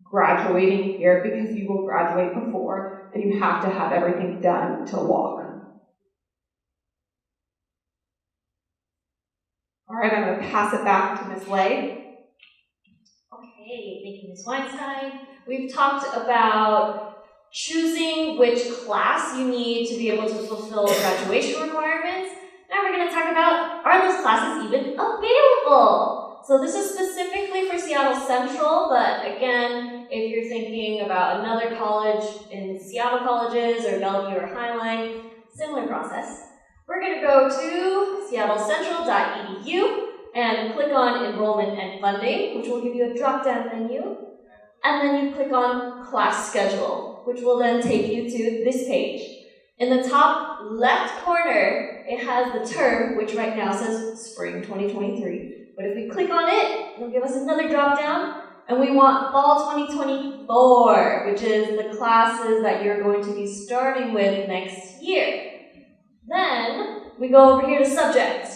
graduating here, because you will graduate before, and you have to have everything done to walk. All right, I'm going to pass it back to Ms. Lay. Okay, thank you, Ms. Weinstein. We've talked about choosing which class you need to be able to fulfill graduation requirements. Now we're going to talk about, are those classes even available? So this is specifically for Seattle Central, but again, if you're thinking about another college in Seattle colleges or Bellevue or Highline, similar process. We're going to go to seattlecentral.edu and click on Enrollment and Funding, which will give you a drop-down menu. And then you click on Class Schedule, which will then take you to this page. In the top left corner, it has the term, which right now says Spring 2023. But if we click on it, it'll give us another drop-down, and we want Fall 2024, which is the classes that you're going to be starting with next year. Then we go over here to subject,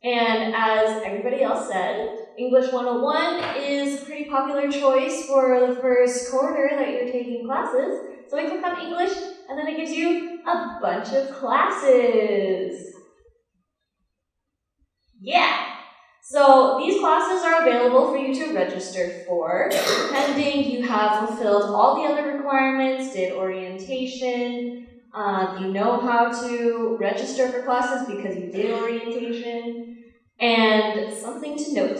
and as everybody else said, English 101 is a pretty popular choice for the first quarter that you're taking classes. So we click on English, and then it gives you a bunch of classes. Yeah! So these classes are available for you to register for, pending you have fulfilled all the other requirements, did orientation, you know how to register for classes because you did orientation. And something to note,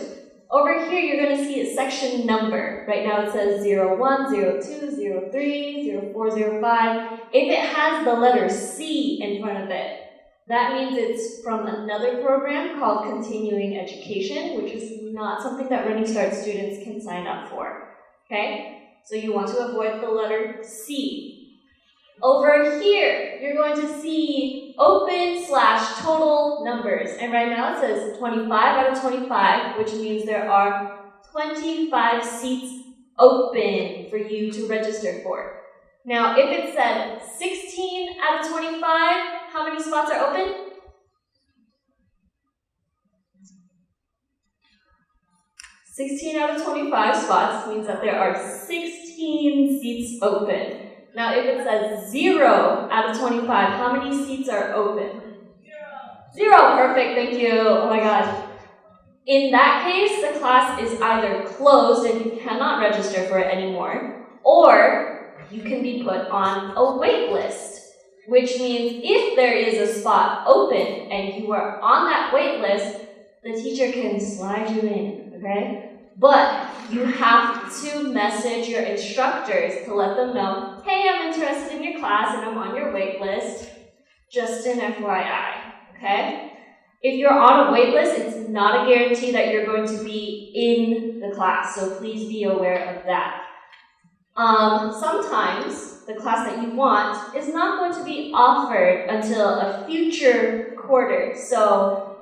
over here you're going to see a section number. Right now it says 01, 02, 03, 04, 05. If it has the letter C in front of it, that means it's from another program called Continuing Education, which is not something that Running Start students can sign up for. Okay? So you want to avoid the letter C. Over here, you're going to see open/total numbers. And right now it says 25 out of 25, which means there are 25 seats open for you to register for. Now, if it said 16 out of 25, how many spots are open? "16 out of 25 spots means that there are 16 seats open. Now, if it says 0 out of 25, how many seats are open? 0. Perfect, thank you. Oh my gosh. In that case, the class is either closed and you cannot register for it anymore, or you can be put on a wait list, which means if there is a spot open and you are on that wait list, the teacher can slide you in, okay? But you have to message your instructors to let them know, hey, I'm interested in your class and I'm on your wait list. Just an FYI, okay? If you're on a wait list, it's not a guarantee that you're going to be in the class, so please be aware of that. Sometimes the class that you want is not going to be offered until a future quarter, so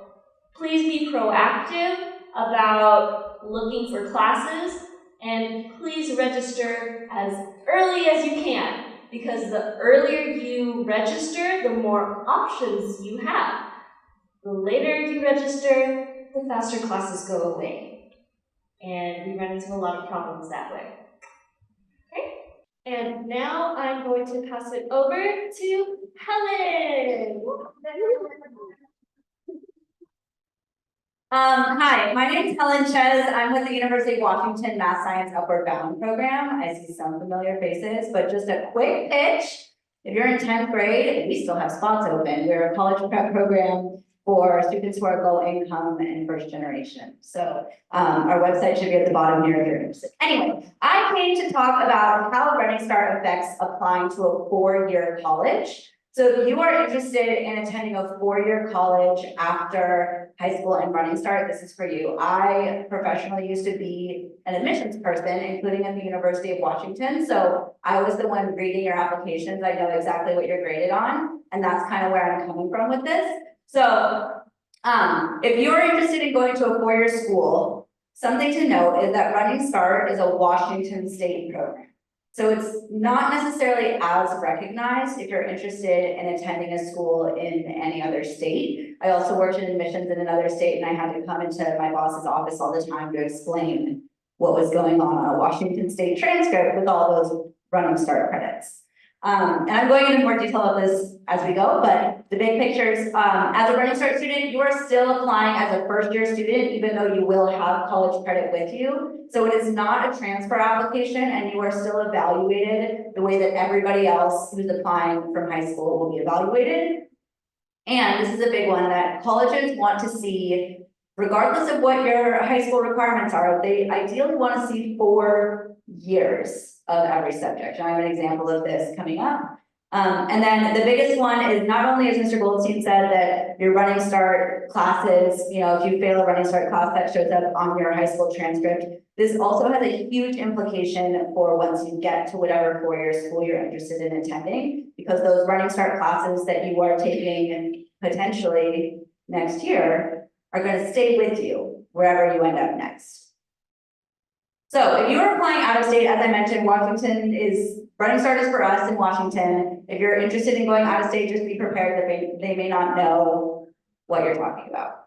please be proactive about looking for classes, and please register as early as you can, because the earlier you register, the more options you have. The later you register, the faster classes go away. And we run into a lot of problems that way. And now I'm going to pass it over to Helen. Hi, my name is Helen Ches. I'm with the University of Washington Math Science Upward Bound program. I see some familiar faces, but just a quick pitch. If you're in 10th grade, we still have spots open. We're a college prep program for students who are low income and first generation. So our website should be at the bottom here if you're interested. Anyway, I came to talk about how Running Start affects applying to a 4-year college. So if you are interested in attending a 4-year college after high school and Running Start, this is for you. I professionally used to be an admissions person, including at the University of Washington. So I was the one reading your applications. I know exactly what you're graded on, and that's kind of where I'm coming from with this. So if you're interested in going to a 4-year school, something to note is that Running Start is a Washington State program. So it's not necessarily as recognized if you're interested in attending a school in any other state. I also worked in admissions in another state, and I had to come into my boss's office all the time to explain what was going on a Washington State transcript with all those Running Start credits. And I'm going into more detail of this as we go, but the big pictures, as a Running Start student, you are still applying as a first-year student, even though you will have college credit with you. So it is not a transfer application, and you are still evaluated the way that everybody else who's applying from high school will be evaluated. And this is a big one that colleges want to see, regardless of what your high school requirements are, they ideally want to see 4 years of every subject. And I have an example of this coming up. And then the biggest one is not only, as Mr. Goldstein said, that your Running Start classes, you know, if you fail a Running Start class, that shows up on your high school transcript. This also has a huge implication for once you get to whatever 4-year school you're interested in attending, because those Running Start classes that you are taking potentially next year are going to stay with you wherever you end up next. So if you're applying out of state, as I mentioned, Washington is, Running Start is for us in Washington. If you're interested in going out of state, just be prepared that they may not know what you're talking about.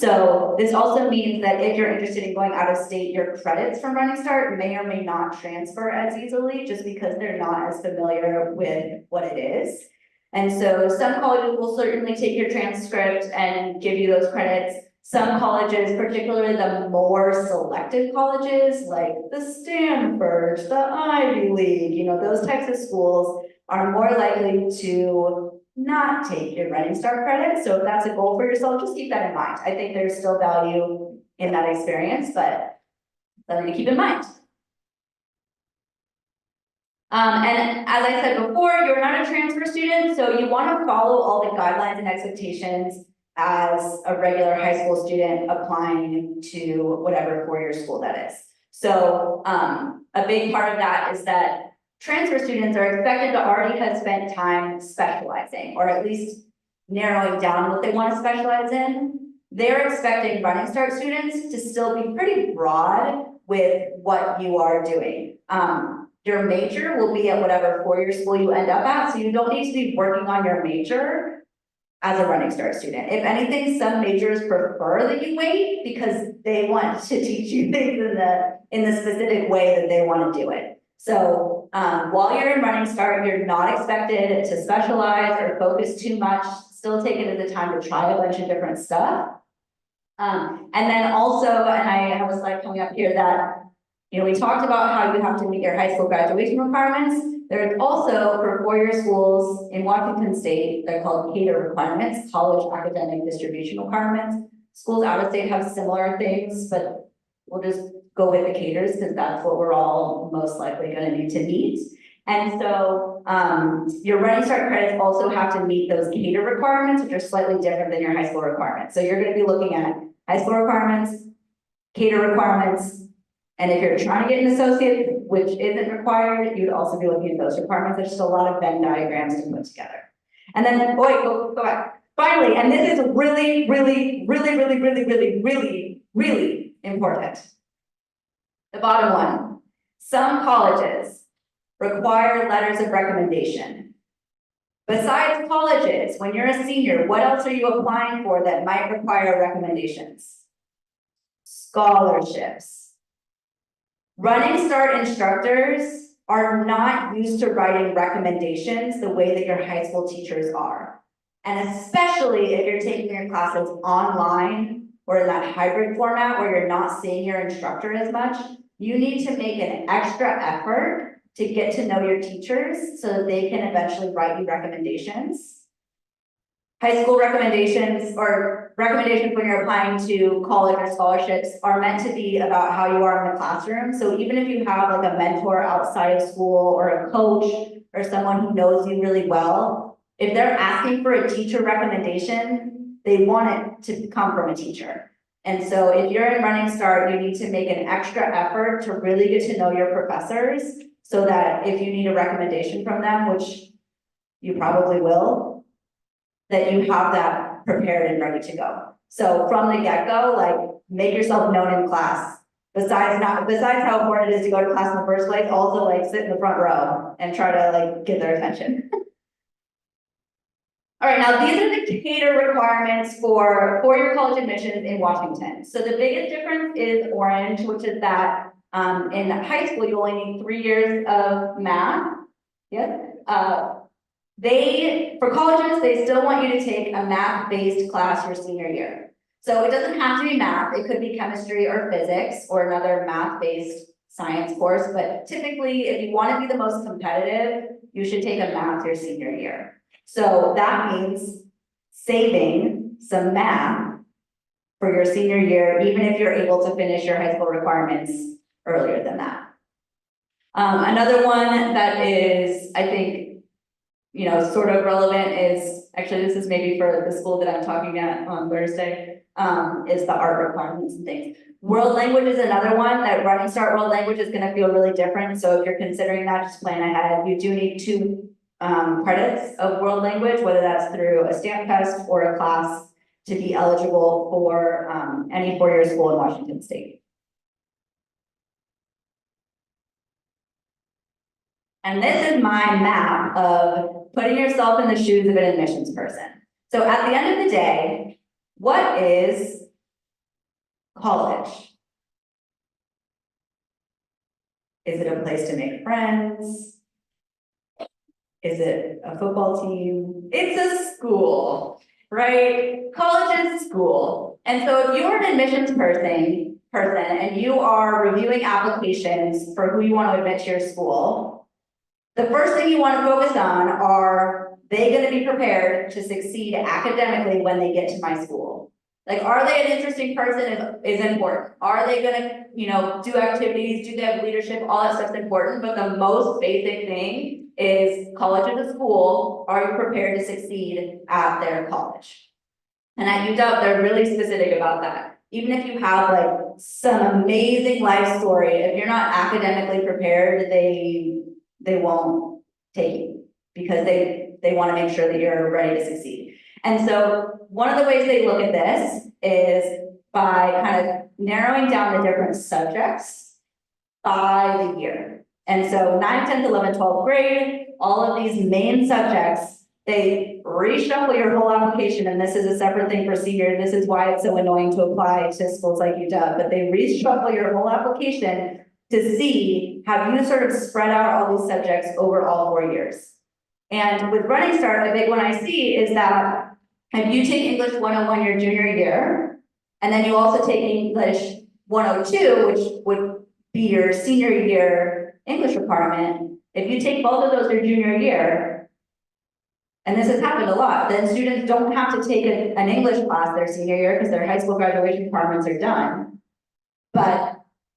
So this also means that if you're interested in going out of state, your credits from Running Start may or may not transfer as easily, just because they're not as familiar with what it is. And so some colleges will certainly take your transcript and give you those credits. Some colleges, particularly the more selected colleges like the Stanfords, the Ivy League, you know, those types of schools are more likely to not take your Running Start credit. So if that's a goal for yourself, just keep that in mind. I think there's still value in that experience, but something to keep in mind. And as I said before, you're not a transfer student, so you want to follow all the guidelines and expectations as a regular high school student applying to whatever 4-year school that is. So a big part of that is that transfer students are expected to already have spent time specializing, or at least narrowing down what they want to specialize in. They're expecting Running Start students to still be pretty broad with what you are doing. Your major will be at whatever 4-year school you end up at, so you don't need to be working on your major as a Running Start student. If anything, some majors prefer that you wait because they want to teach you things in the specific way that they want to do it. So while you're in Running Start, you're not expected to specialize or focus too much. Still take it as a time to try a bunch of different stuff. And then also, and I have a slide coming up here that, you know, we talked about how you have to meet your high school graduation requirements. There's also, for 4-year schools in Washington State, they're called CADR requirements, College Academic Distribution Requirements. Schools out of state have similar things, but we'll just go with the CADRs because that's what we're all most likely going to need to meet. And so your Running Start credits also have to meet those CADR requirements, which are slightly different than your high school requirements. So you're going to be looking at high school requirements, CADR requirements, and if you're trying to get an associate, which isn't required, you'd also be looking at those requirements. There's just a lot of Venn diagrams to put together. And then, go back. Finally, and this is really, really, really, really, really, really, really, really important. The bottom one. Some colleges require letters of recommendation. Besides colleges, when you're a senior, what else are you applying for that might require recommendations? Scholarships. Running Start instructors are not used to writing recommendations the way that your high school teachers are. And especially if you're taking your classes online or in that hybrid format where you're not seeing your instructor as much, you need to make an extra effort to get to know your teachers so that they can eventually write you recommendations. High school recommendations or recommendations when you're applying to college or scholarships are meant to be about how you are in the classroom. So even if you have like a mentor outside of school or a coach or someone who knows you really well, if they're asking for a teacher recommendation, they want it to come from a teacher. And so if you're in Running Start, you need to make an extra effort to really get to know your professors so that if you need a recommendation from them, which you probably will, that you have that prepared and ready to go. So from the get-go, like, make yourself known in class. Besides how important it is to go to class in the first place, also like sit in the front row and try to like get their attention. All right, now these are the CATER requirements for four-year college admissions in Washington. So the biggest difference is orange, which is that in high school, you only need 3 years of math. Yes. For colleges, they still want you to take a math-based class your senior year. So it doesn't have to be math, it could be chemistry or physics or another math-based science course, but typically, if you want to be the most competitive, you should take a math your senior year. So that means saving some math for your senior year, even if you're able to finish your high school requirements earlier than that. Another one that is, I think, sort of relevant is, actually, this is maybe for the school that I'm talking at on Thursday, is the art requirements and things. World language is another one that Running Start World Language is gonna feel really different. So if you're considering that, just plan ahead. You do need 2 credits of world language, whether that's through a stamp test or a class to be eligible for any four-year school in Washington State. And this is my map of putting yourself in the shoes of an admissions person. So at the end of the day, what is college? Is it a place to make friends? Is it a football team? It's a school, right? College is school. And so if you're an admissions person and you are reviewing applications for who you want to admit to your school, the first thing you want to focus on are they going to be prepared to succeed academically when they get to my school? Like, are they an interesting person is important. Are they going to, do activities, do they have leadership, all that stuff's important, but the most basic thing is college is a school, are you prepared to succeed at their college? And at UW, they're really specific about that. Even if you have like some amazing life story, if you're not academically prepared, they won't take you because they want to make sure that you're ready to succeed. And so one of the ways they look at this is by kind of narrowing down the different subjects by the year. And so 9th, 10th, 11th, 12th grade, all of these main subjects, they reshuffle your whole application, and this is a separate thing for senior. This is why it's so annoying to apply to schools like UW, but they reshuffle your whole application to see how you sort of spread out all these subjects over all 4 years. And with Running Start, a big one I see is that if you take English 101 your junior year, and then you also take English 102, which would be your senior year English requirement, if you take both of those your junior year, and this has happened a lot, then students don't have to take an English class their senior year because their high school graduation requirements are done. But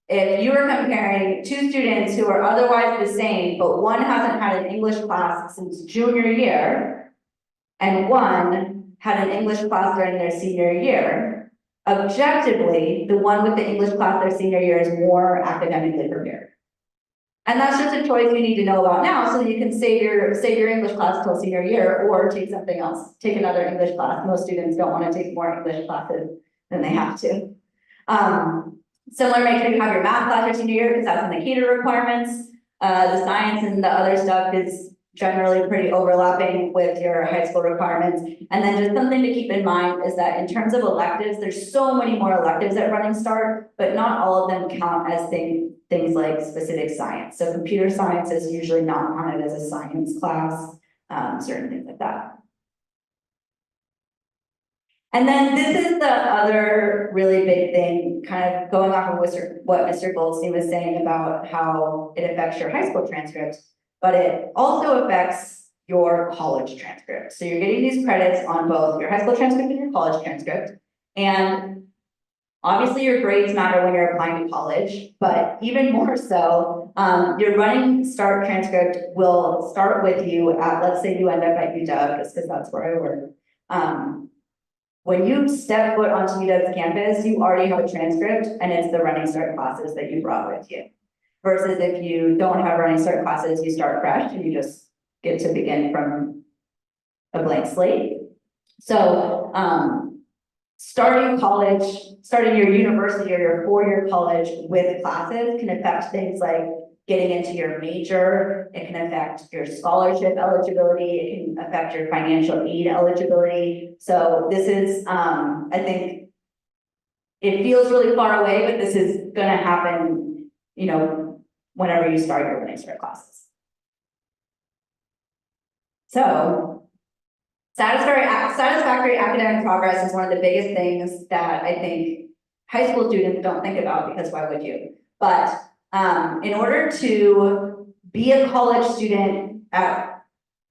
if you are comparing 2 students who are otherwise the same, but one hasn't had an English class since junior year, and one had an English class during their senior year, objectively, the one with the English class their senior year is more academically prepared. And that's just a choice you need to know about now, so that you can save your English class till senior year, or take something else, take another English class. Most students don't want to take more English classes than they have to. Similar, make sure you have your math class your senior year, because that's in the CATER requirements. The science and the other stuff is generally pretty overlapping with your high school requirements. And then just something to keep in mind is that in terms of electives, there's so many more electives at Running Start, but not all of them count as things like specific science. So computer science is usually not counted as a science class, certain things like that. And then this is the other really big thing, kind of going off of what Mr. Goldstein was saying about how it affects your high school transcript, but it also affects your college transcript. So you're getting these credits on both your high school transcript and your college transcript. And obviously your grades matter when you're applying to college, but even more so, your Running Start transcript will start with you at, let's say you end up at UW, just because that's where I work. When you step foot onto UW's campus, you already have a transcript and it's the Running Start classes that you brought with you. Versus if you don't have Running Start classes, you start fresh and you just get to begin from a blank slate. So, starting your university or your four-year college with classes can affect things like getting into your major. It can affect your scholarship eligibility. It can affect your financial aid eligibility. So this is, I think, it feels really far away, but this is gonna happen, you know, whenever you start your Running Start classes. So, satisfactory academic progress is one of the biggest things that I think high school students don't think about, because why would you? But in order to be a college student at,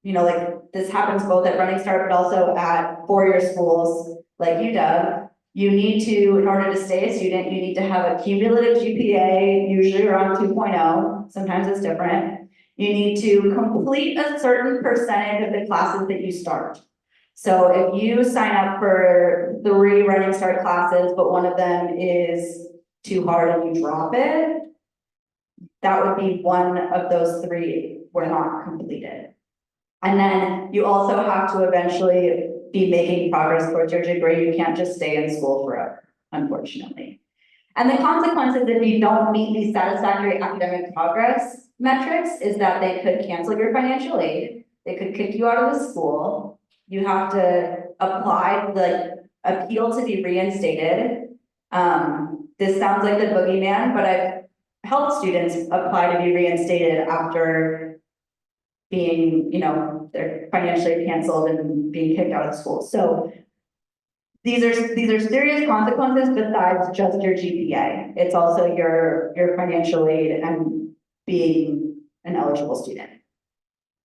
you know, like this happens both at Running Start, but also at four-year schools like UW, you need to, in order to stay a student, you need to have a cumulative GPA, usually around 2.0, sometimes it's different. You need to complete a certain percentage of the classes that you start. So if you sign up for 3 Running Start classes, but one of them is too hard and you drop it, that would be one of those 3 were not completed. And then you also have to eventually be making progress towards your degree. You can't just stay in school forever, unfortunately. And the consequences if you don't meet these satisfactory academic progress metrics is that they could cancel your financial aid, they could kick you out of the school, you have to apply, like, appeal to be reinstated. This sounds like the boogeyman, but I've helped students apply to be reinstated after being, you know, they're financially canceled and being kicked out of school. So these are serious consequences besides just your GPA. It's also your financial aid and being an eligible student.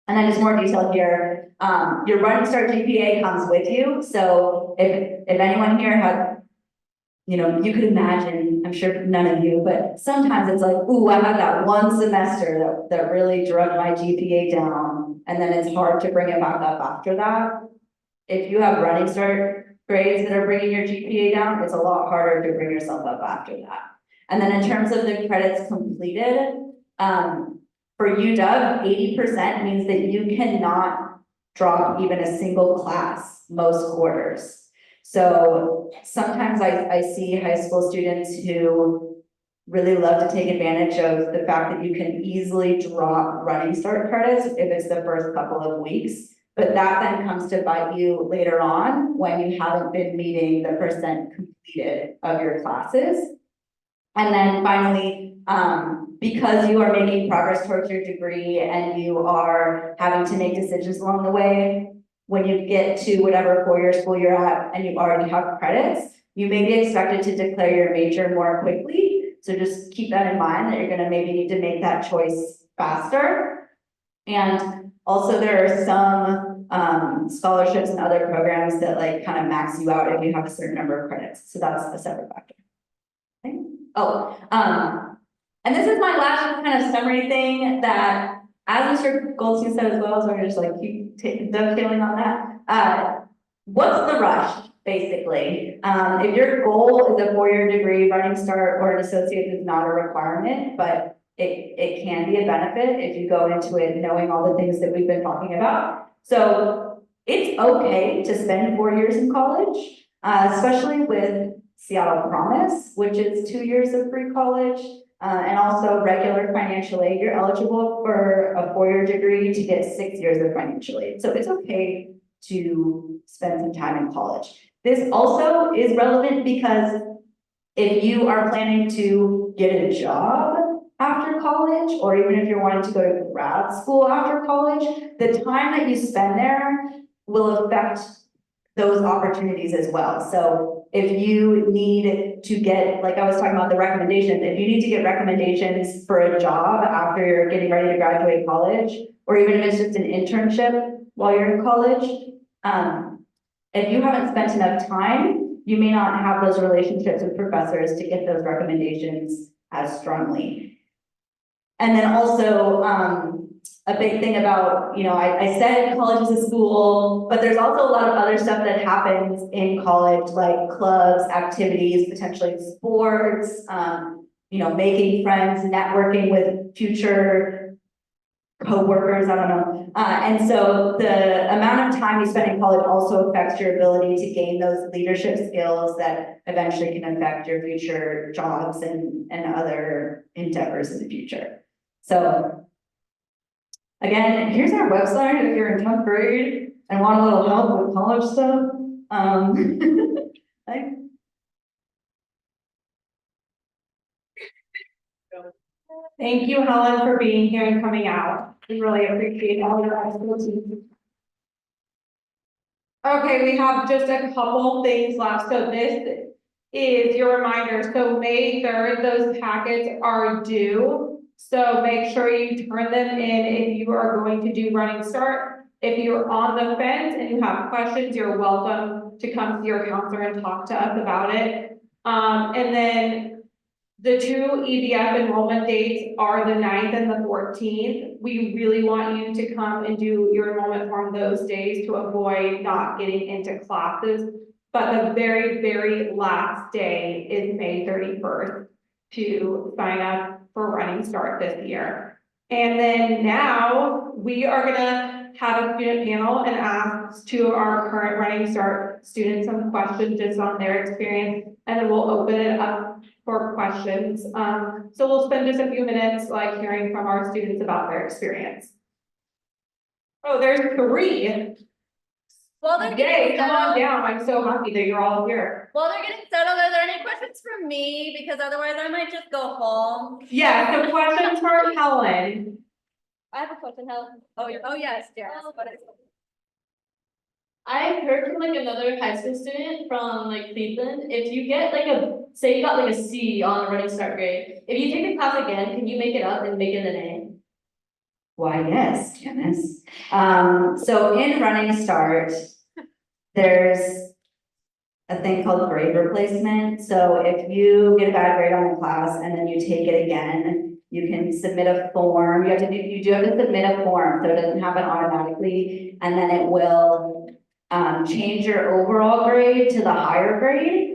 And then just more detail here, your Running Start GPA comes with you. So if anyone here has, you know, you could imagine, I'm sure none of you, but sometimes it's like, ooh, I had that one semester that really drug my GPA down, and then it's hard to bring it back up after that. If you have Running Start grades that are bringing your GPA down, it's a lot harder to bring yourself up after that. And then in terms of the credits completed, for UW, 80% means that you cannot drop even a single class most quarters. So sometimes I see high school students who really love to take advantage of the fact that you can easily drop Running Start credits if it's the first couple of weeks. But that then comes to bite you later on when you haven't been meeting the percent completed of your classes. And then finally, because you are making progress towards your degree and you are having to make decisions along the way, when you get to whatever four-year school you're at and you already have credits, you may be expected to declare your major more quickly. So just keep that in mind, that you're gonna maybe need to make that choice faster. And also there are some scholarships and other programs that like kind of max you out if you have a certain number of credits. So that's a separate factor. Okay. Oh, and this is my last kind of summary thing that, as Mr. Goldstein said as well, so we're just like keep dovetailing on that. What's the rush, basically? If your goal is a four-year degree, Running Start or an associate is not a requirement, but it can be a benefit if you go into it knowing all the things that we've been talking about. So it's okay to spend 4 years in college, especially with Seattle Promise, which is 2 years of free college. and also regular financial aid. You're eligible for a 4-year degree to get 6 years of financial aid. So it's okay to spend some time in college. This also is relevant because if you are planning to get a job after college, or even if you're wanting to go to grad school after college, the time that you spend there will affect those opportunities as well. So if you need to get, like I was talking about the recommendations, if you need to get recommendations for a job after you're getting ready to graduate college, or even if it's just an internship while you're in college, if you haven't spent enough time, you may not have those relationships with professors to get those recommendations as strongly. And then also, a big thing about, I said college is a school, but there's also a lot of other stuff that happens in college, like clubs, activities, potentially sports, making friends, networking with future co-workers, I don't know. And so the amount of time you spend in college also affects your ability to gain those leadership skills that eventually can affect your future jobs and other endeavors in the future. So again, here's our website if you're in 10th grade and want a little help with college stuff. Thank you, Helen, for being here and coming out. We really appreciate all your expertise. Okay, we have just a couple things left. So this is your reminder. So May 3rd, those packets are due. So make sure you turn them in if you are going to do Running Start. If you're on the fence and you have questions, you're welcome to come to your counselor and talk to us about it. And then the 2 EBF enrollment dates are the 9th and the 14th. We really want you to come and do your enrollment form those days to avoid not getting into classes. But the very, very last day is May 31st to sign up for Running Start this year. And then now we are gonna have a student panel and ask 2 of our current Running Start students some questions just on their experience, and then we'll open it up for questions. So we'll spend just a few minutes hearing from our students about their experience. Oh, there's 3. Well, they're Yay, getting come on settled. down. I'm so happy that you're all here. While they're getting settled, are there any questions for me? Because otherwise I might just go home. Yeah, so questions for Helen. I have a question, Helen. Oh, yes, Jess. What is it? I heard from another high school student from Cleveland, if you get say you got a C on a Running Start grade, if you take the class again, can you make it up and make it an A? Why, yes, Janice. So in Running Start, there's a thing called grade replacement. So if you get a bad grade on a class and then you take it again, you can submit a form. You do have to submit a form, so it doesn't happen automatically, and then it will change your overall grade to the higher grade.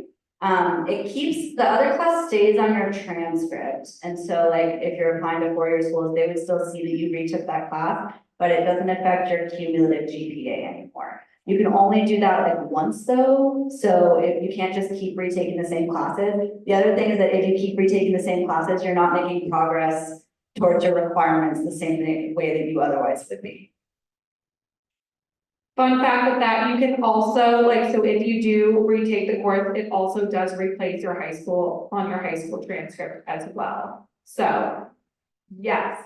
It keeps, the other class stays on your transcript. And so if you're applying to 4-year schools, they would still see that you retook that class, but it doesn't affect your cumulative GPA anymore. You can only do that once though. So if you can't just keep retaking the same classes. The other thing is that if you keep retaking the same classes, you're not making progress towards your requirements the same way that you otherwise would be. Fun fact with that, you can also, so if you do retake the course, it also does replace your high school on your high school transcript as well. So, yes.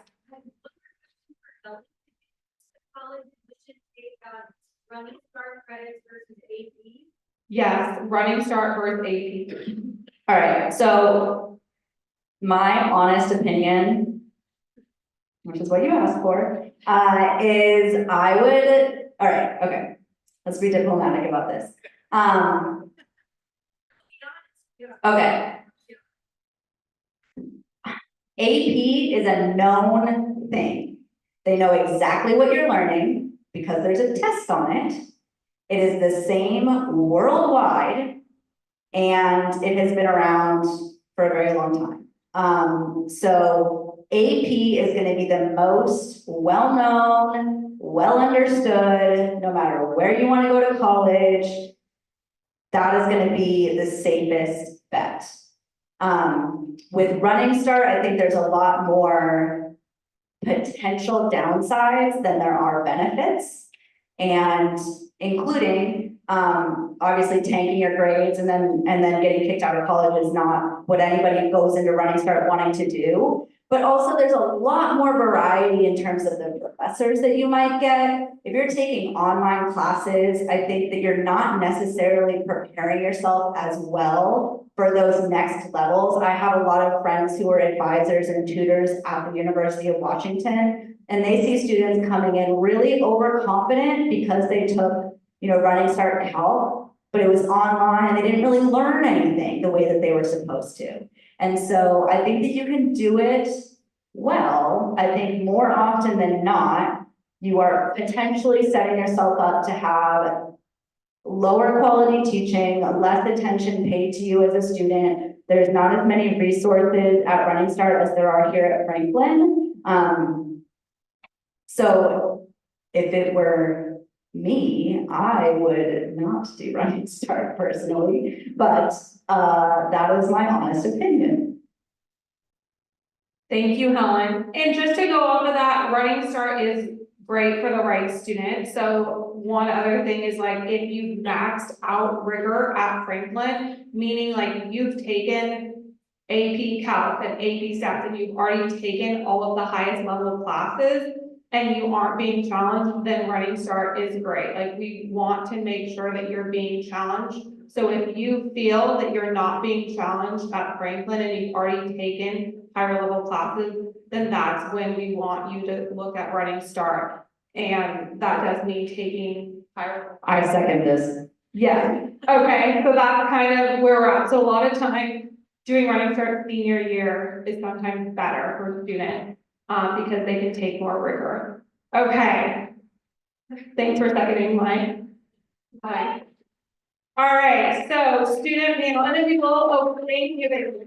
Running Start credits versus AP? Yes, Running Start versus AP. All right, so my honest opinion, which is what you asked for, is I would, all right, okay, let's be diplomatic about this. Okay. AP is a known thing. They know exactly what you're learning because there's a test on it. It is the same worldwide, and it has been around for a very long time. So AP is going to be the most well-known, well-understood, no matter where you want to go to college. That is going to be the safest bet. With Running Start, I think there's a lot more potential downsides than there are benefits. And including, obviously tanking your grades and then getting kicked out of college is not what anybody goes into Running Start wanting to do. But also there's a lot more variety in terms of the professors that you might get. If you're taking online classes, I think that you're not necessarily preparing yourself as well for those next levels. I have a lot of friends who are advisors and tutors at the University of Washington, and they see students coming in really overconfident because they took, Running Start to help, but it was online and they didn't really learn anything the way that they were supposed to. And so I think that you can do it well. I think more often than not, you are potentially setting yourself up to have lower quality teaching, less attention paid to you as a student. There's not as many resources at Running Start as there are here at Franklin. So if it were me, I would not do Running Start personally, but that is my honest opinion. Thank you, Helen. And just to go off of that, Running Start is great for the right student. So one other thing is like, if you've maxed out rigor at Franklin, meaning like you've taken AP Calc and AP Stats and you've already taken all of the highest level classes and you aren't being challenged, then Running Start is great. Like we want to make sure that you're being challenged. So if you feel that you're not being challenged at Franklin and you've already taken higher level classes, then that's when we want you to look at Running Start. And that does mean taking higher level I classes. second this. Yeah, okay, so that's kind of where we're at. So a lot of time doing Running Start senior year is sometimes better for students because they can take more rigor. Okay. Thanks for seconding mine. Hi. All right, so student panel, and then we will, thank you.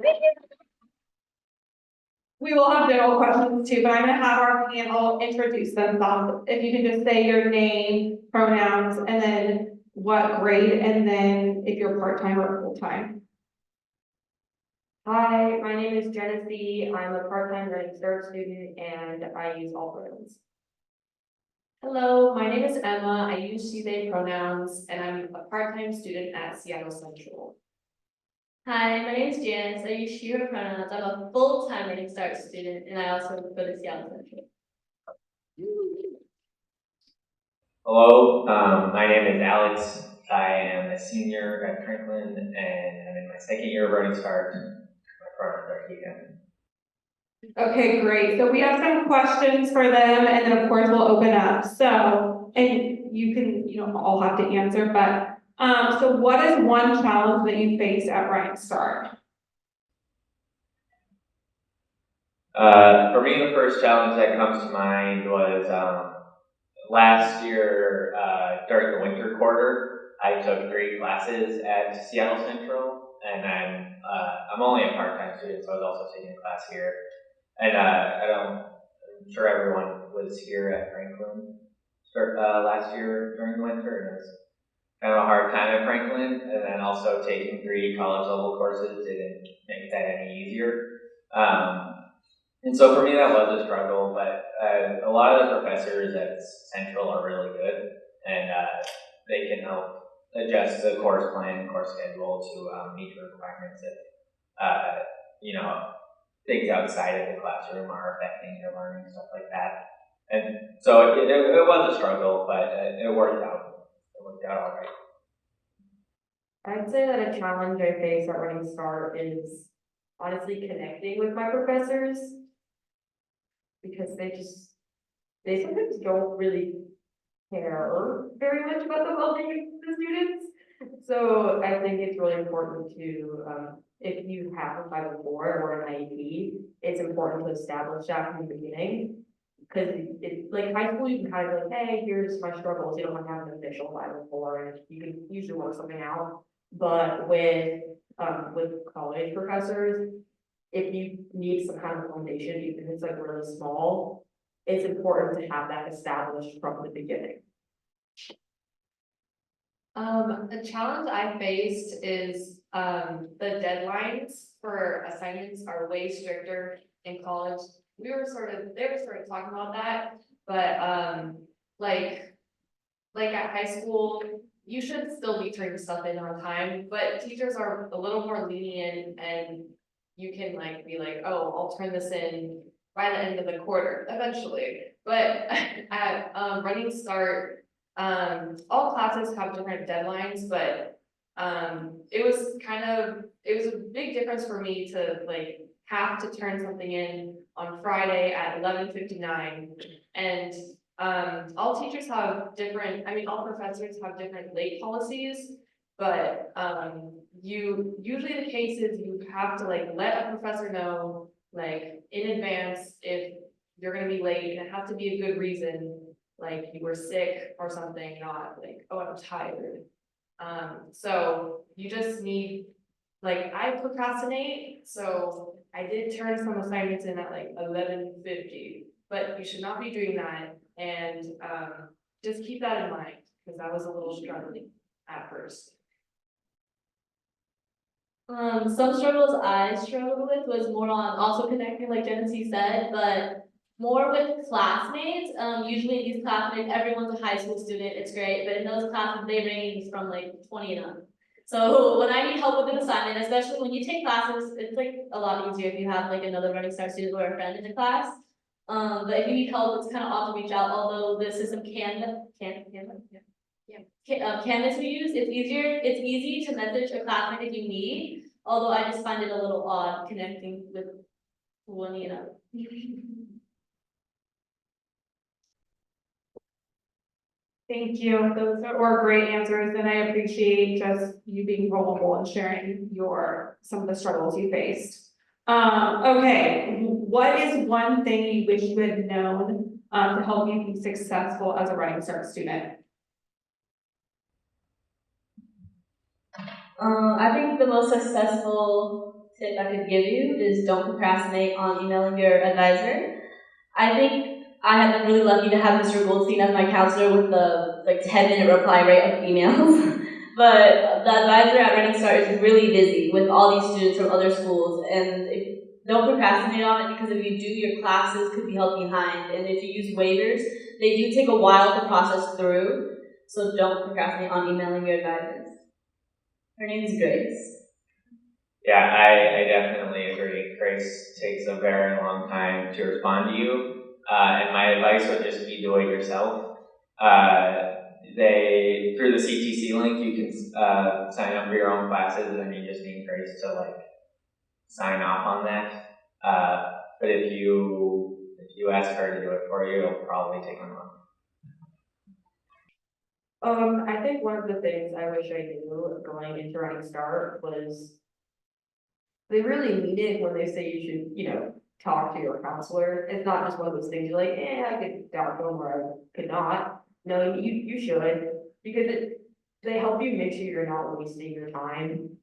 We will have general questions too, but I'm gonna have our panel introduce themselves. If you can just say your name, pronouns, and then what grade, and then if you're part-time or full-time. Hi, my name is Genesee. I'm a part-time Running Start student and I use all pronouns. Hello, my name is Emma. I use she, they pronouns and I'm a part-time student at Seattle Central. Hi, my name is Janice. I use she, her pronouns. I'm a full-time Running Start student and I also go to Seattle Central. Hello, my name is Alex. I am a senior at Franklin and I'm in my second year of Running Start. My pronouns are he, him. Okay, great. So we have some questions for them and then of course we'll open up. So, and you can, all have to answer, but so what is one challenge that you faced at Running Start? For me, the first challenge that comes to mind was last year during the winter quarter. I took 3 classes at Seattle Central, and I'm only a part-time student, so I was also taking a class here. And I'm sure everyone was here at Franklin last year during the winter, and it was kind of a hard time at Franklin. And then also taking 3 college level courses didn't make that any easier. And so for me, that was a struggle, but a lot of the professors at Central are really good, and they can help adjust the course plan and course schedule to meet the requirements if, things outside of the classroom are affecting your learning, stuff like that. And so it was a struggle, but it worked out. It worked out all right. I'd say that a challenge I face at Running Start is honestly connecting with my professors. Because they sometimes don't really care very much about the well-being of the students. So I think it's really important to, if you have a 504 or an IEP, it's important to establish that from the beginning. Because it's like high school, you can kind of be like, hey, here's my struggles. You don't have to have an official 504 and you can usually work something out. But with college professors, if you need some kind of foundation, even if it's like really small, it's important to have that established from the beginning. The challenge I faced is, the deadlines for assignments are way stricter in college. They were sort of talking about that, but, like at high school, you should still be turning stuff in on time, but teachers are a little more lenient and you can like be like, oh, I'll turn this in by the end of the quarter eventually. But at, Running Start, all classes have different deadlines, but it was a big difference for me to like have to turn something in on Friday at 11:59. And all teachers have different, I mean, all professors have different late policies. But usually the case is you have to like let a professor know like in advance if you're gonna be late, and it has to be a good reason, like you were sick or something, not like, oh, I'm tired. So you just need, like, I procrastinate, so I did turn some assignments in at like 11:50, but you should not be doing that, and just keep that in mind, because I was a little struggling at first. Some struggles I struggled with was more on also connecting, like Genesee said, but more with classmates. Usually these classmates, everyone's a high school student, it's great, but in those classes, they range from like 20 and up. So when I need help with an assignment, especially when you take classes, it's like a lot easier if you have like another Running Start student or a friend in the class. But if you need help, it's kind of odd to reach out, although the system Canvas we use, it's easy to message a classmate if you need, although I just find it a little odd connecting with one, you know. Thank you, those were great answers, and I appreciate just you being vulnerable and sharing some of the struggles you faced. Okay, what is one thing you wish you had known, to help you be successful as a Running Start student? I think the most successful tip I could give you is don't procrastinate on emailing your advisor. I think I have been really lucky to have Mr. Goldstein as my counselor with the like 10-minute reply rate of emails. But the advisor at Running Start is really busy with all these students from other schools, and don't procrastinate on it, because if you do, your classes could be held behind. And if you use waivers, they do take a while to process through. So don't procrastinate on emailing your advisors. Her name is Grace. Yeah, I definitely agree. Grace takes a very long time to respond to you. And my advice would just be do it yourself. Through the CTC link, you can sign up for your own classes, and you just need Grace to like sign off on that. But if you ask her to do it for you, it'll probably take a month. I think one of the things I wish I knew going into Running Start was they really mean it when they say you should, talk to your counselor. It's not just one of those things you're like, I could talk to them or I could not. No, you should, because they help you make sure you're not wasting your time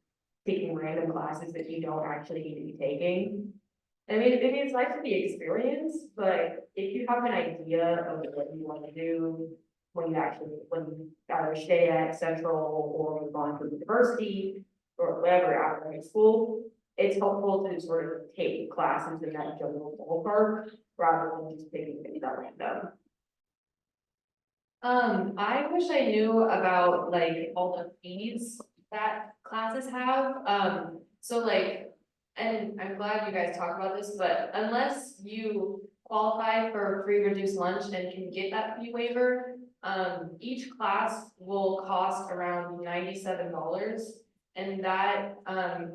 taking random classes that you don't actually need to be taking. I mean, it's nice to be experienced, but if you have an idea of what you want to do, when you either stay at Central or move on to university or whatever after high school, it's helpful to sort of take classes in that general ballpark rather than just picking things at random. I wish I knew about like all the fees that classes have, so like, and I'm glad you guys talked about this, but unless you qualify for free reduced lunch and can get that fee waiver, each class will cost around $97, and that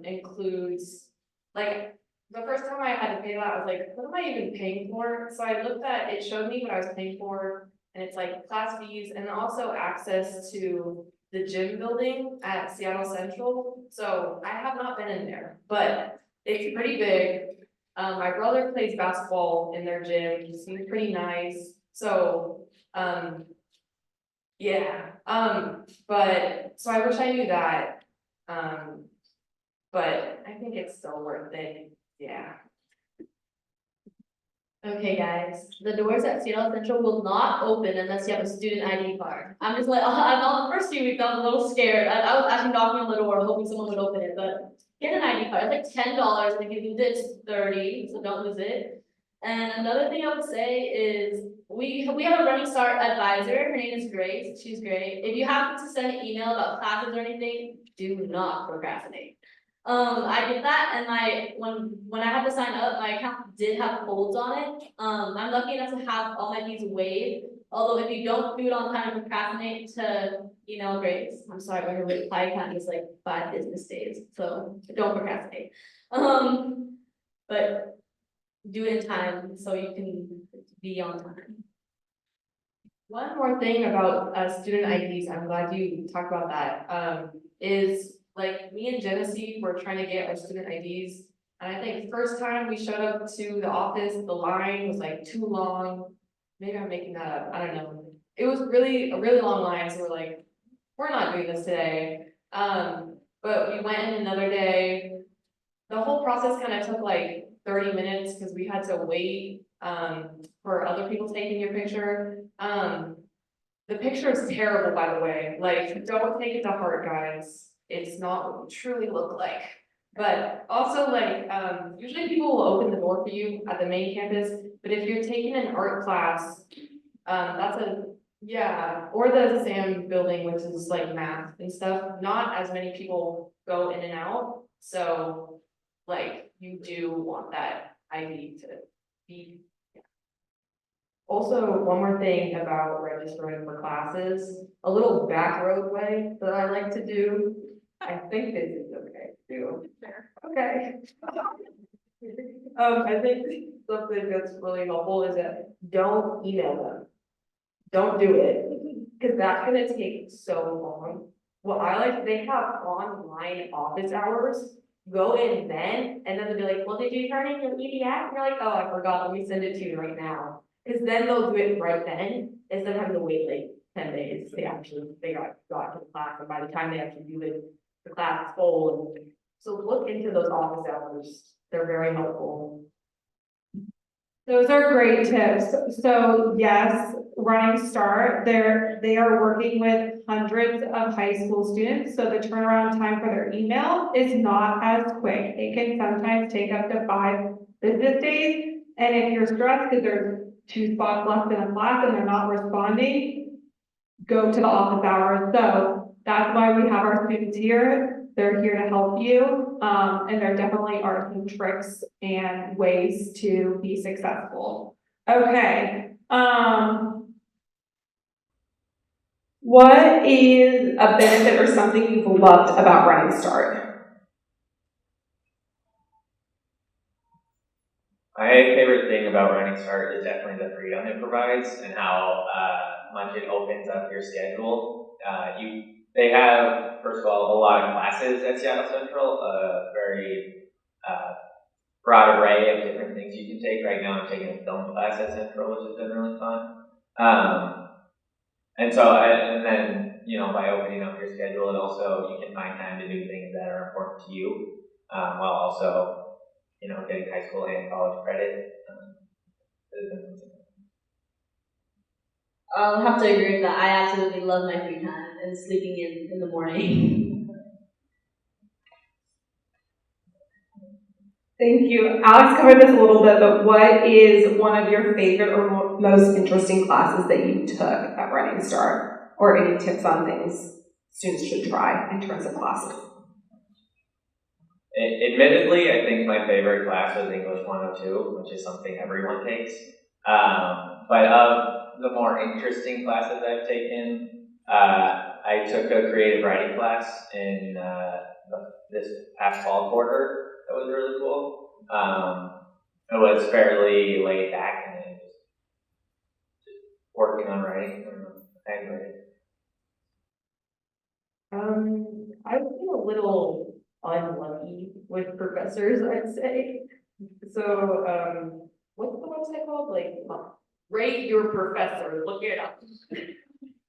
includes, like, the first time I had to pay that, I was like, what am I even paying for? So I looked at, it showed me what I was paying for, and it's like class fees and also access to the gym building at Seattle Central. So I have not been in there, but it's pretty big. My brother plays basketball in their gym, he seems pretty nice, so, yeah, but, so I wish I knew that, but I think it's still worth it, yeah. Okay, guys, the doors at Seattle Central will not open unless you have a student ID card. I'm just like, I'm on the first few weeks, I was a little scared. I was actually knocking on the door, hoping someone would open it, but get an ID card, it's like $10, and if you lose it, it's 30, so don't lose it. And another thing I would say is, we have a Running Start advisor, her name is Grace, she's great. If you happen to send an email about classes or anything, do not procrastinate. I did that and when I had to sign up, my account did have holds on it. I'm lucky enough to have all my fees waived. Although if you don't do it on time and procrastinate to email Grace, I'm sorry, but her reply time is like 5 business days, so don't procrastinate. But do it in time so you can be on time. One more thing about student IDs, I'm glad you talked about that, is like me and Genesee were trying to get our student IDs. And I think first time we showed up to the office, the line was like too long. Maybe I'm making that up, I don't know. It was a really long line, so we're like, we're not doing this today. But we went in another day. The whole process kind of took like 30 minutes because we had to wait for other people taking your picture. The picture is terrible, by the way, like, don't take it to heart, guys. It's not what you truly look like. But also like, usually people will open the door for you at the main campus, but if you're taking an art class, or the SAM building, which is like math and stuff, not as many people go in and out. So like, you do want that ID to be. Also, one more thing about registering for classes, a little back road way that I like to do. I think this is okay too. Okay. I think something that's really helpful is that don't email them. Don't do it, because that's gonna take so long. What I like, they have online office hours. Go in then, and then they'll be like, well, did you turn in your EDF? And you're like, oh, I forgot, let me send it to you right now. Because then they'll do it right then, instead of having to wait like 10 days, they got to the class, and by the time they actually do it, the class is full. And so look into those office hours, they're very helpful. Those are great tips. So yes, Running Start, they are working with hundreds of high school students, so the turnaround time for their email is not as quick. It can sometimes take up to 5 business days. And if you're stressed because there's 2 spots left in a class and they're not responding, go to the office hours. So that's why we have our students here. They're here to help you. And there definitely are some tricks and ways to be successful. Okay. What is a benefit or something you've loved about Running Start? My favorite thing about Running Start is definitely the freedom it provides and how much it opens up your schedule. They have, first of all, a lot of classes at Seattle Central, a very broad array of different things you can take. Right now I'm taking a film class at Central, which has been really fun. And then, by opening up your schedule, and also you can find time to do things that are important to you, while also getting high school and college credit. I'll have to agree with that. I absolutely love my free time and sleeping in the morning. Thank you. Alex covered this a little bit, but what is one of your favorite or most interesting classes that you took at Running Start? Or any tips on things students should try in terms of classes? Admittedly, I think my favorite class was English 102, which is something everyone takes. But of the more interesting classes I've taken, I took a creative writing class in this past fall quarter. That was really cool. It was fairly laid back and then just working on writing. I've been a little unlucky with professors, I'd say. So, what's the website called? Like, Rate Your Professor, look it up.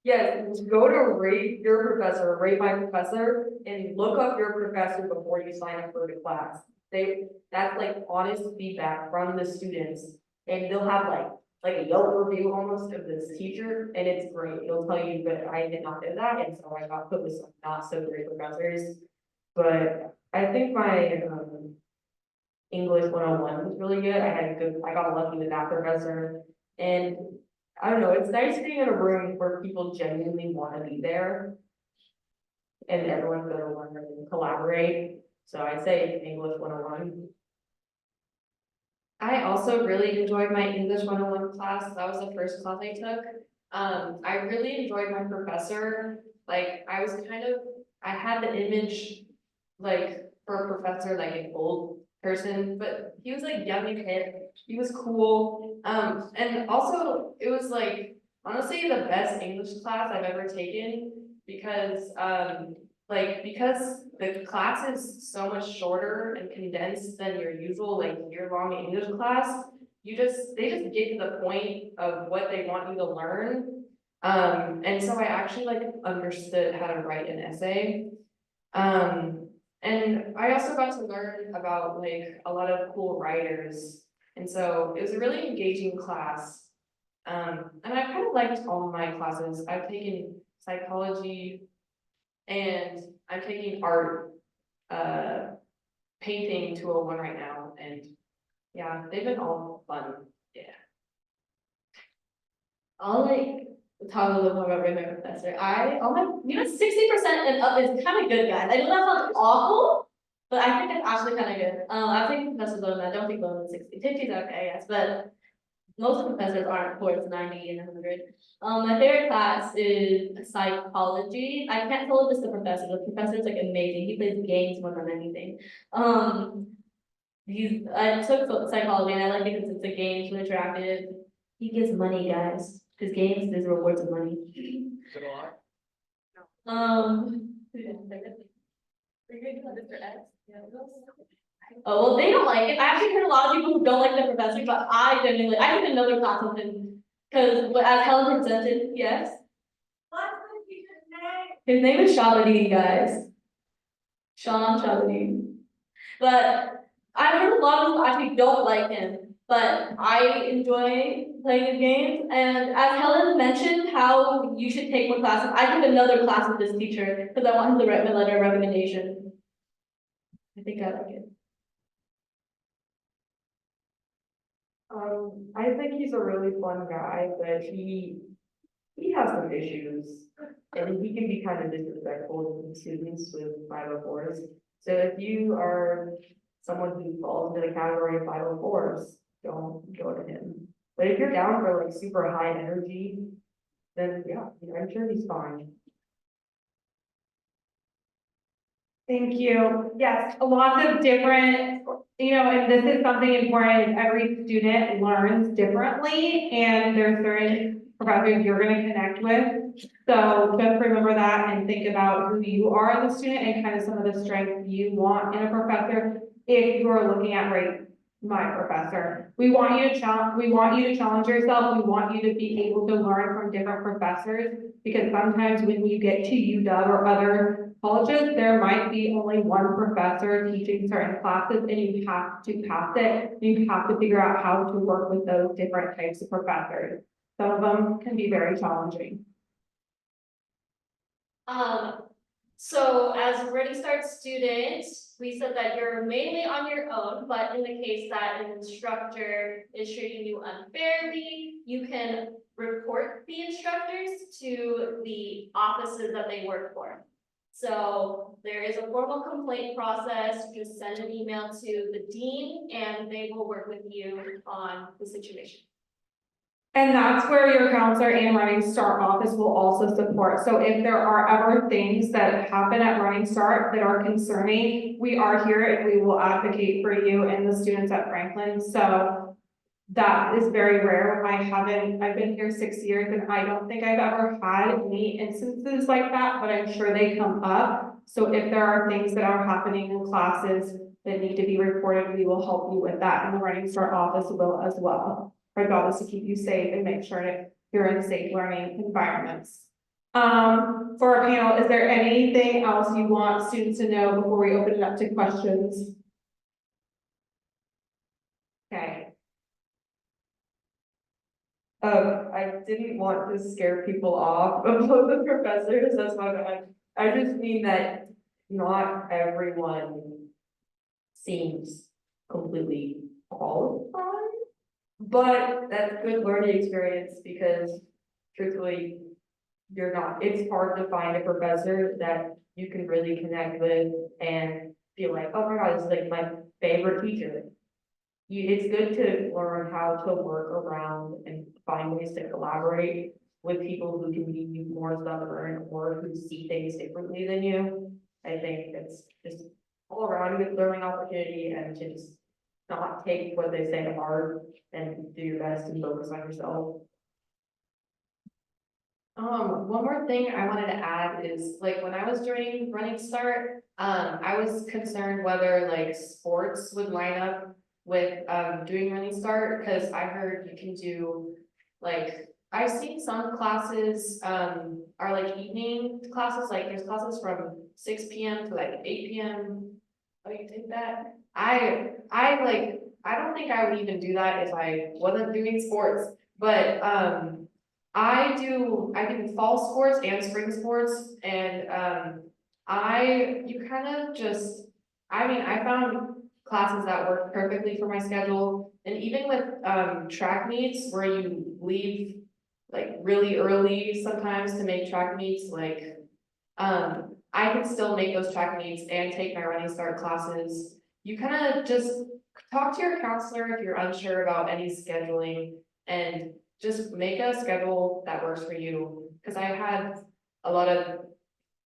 Yes, go to Rate Your Professor, Rate My Professor, and look up your professor before you sign up for the class. That's like honest feedback from the students And they'll have like a Yelp review almost of this teacher, and it's great. It'll tell you, but I did not know that, and so I got put with some not so great professors. But I think my English 101 was really good. I got lucky with that professor. And I don't know, it's nice being in a room where people genuinely want to be there. And everyone's gonna learn and collaborate. So I'd say English 101. I also really enjoyed my English 101 class. That was the first class I took. I really enjoyed my professor. Like, I had the image, like, for a professor, like an old person, but he was like young and hip. He was cool. And also it was like, honestly, the best English class I've ever taken because, because the class is so much shorter and condensed than your usual like year-long English class, they just get to the point of what they want you to learn. And so I actually like understood how to write an essay. And I also got to learn about like a lot of cool writers. And so it was a really engaging class. And I kind of liked all my classes. I've taken psychology, and I'm taking art, painting 201 right now, and yeah, they've been all fun, yeah. I'll like talk a little more about my professor. 60% and up is kind of good, guys. I know that sounds awful, but I think it's actually kind of good. I think professors lower than that. I don't think lower than 60. 50 is okay, yes, but most professors aren't towards 90 and 100. My favorite class is psychology. I can't tell if it's the professor. The professor is like amazing. He plays games more than anything. I took psychology and I like it because it's a games with interactive. He gives money, guys. Because games, there's rewards of money. Oh, well, they don't like it. I actually heard a lot of people who don't like the professor, but I genuinely, I took another class with him. Because as Helen presented, yes. What's the teacher's name? His name is Shabadine, guys. Sean Shabadine. But I heard a lot of people actually don't like him, but I enjoy playing his games. And as Helen mentioned, how you should take more classes, I took another class with this teacher because I want him to write my letter of recommendation. I think I like it. I think he's a really fun guy, but he has some issues. And he can be kind of disrespectful to students with 504s. So if you are someone who falls into the category of 504s, don't go to him. But if you're down for like super high energy, then yeah, I'm sure he's fine. Thank you. Yes, lots of different, and this is something important, is every student learns differently, and there's certain professors you're gonna connect with. So just remember that and think about who you are as a student and kind of some of the strengths you want in a professor. If you are looking at my professor, we want you to challenge yourself. We want you to be able to learn from different professors, because sometimes when you get to UW or other colleges, there might be only one professor teaching certain classes, and you have to pass it. You have to figure out how to work with those different types of professors. Some of them can be very challenging. So as a Ready Start student, we said that you're mainly on your own, but in the case that an instructor is treating you unfairly, you can report the instructors to the offices that they work for. So there is a formal complaint process. Just send an email to the dean and they will work with you on the situation. And that's where your counselor and Running Start office will also support. So if there are ever things that happen at Running Start that are concerning, we are here and we will advocate for you and the students at Franklin. So that is very rare. I've been here 6 years and I don't think I've ever had any instances like that, but I'm sure they come up. So if there are things that are happening in classes that need to be reported, we will help you with that, and the Running Start office will as well. Our job is to keep you safe and make sure that you're in safe learning environments. For our panel, is there anything else you want students to know before we open it up to questions? Okay. I didn't want to scare people off of the professors, that's why I just mean that not everyone seems completely qualified. But that's good learning experience because truthfully, it's hard to find a professor that you can really connect with and feel like, oh my God, this is like my favorite teacher. It's good to learn how to work around and find ways to collaborate with people who can be more stubborn or who see things differently than you. I think it's just all around a good learning opportunity and to just not take what they say to heart and do your best and focus on yourself. One more thing I wanted to add is, like, when I was joining Running Start, I was concerned whether, like, sports would line up with, doing Running Start, because I heard you can do, like, I've seen some classes, are like evening classes, like, there's classes from 6 p.m. to like 8 p.m. Oh, you take that? I don't think I would even do that if I wasn't doing sports, but, I do fall sports and spring sports, and I found classes that work perfectly for my schedule, and even with track meets where you leave like really early sometimes to make track meets, like I can still make those track meets and take my Running Start classes. You kind of just talk to your counselor if you're unsure about any scheduling, and just make a schedule that works for you, because I had a lot of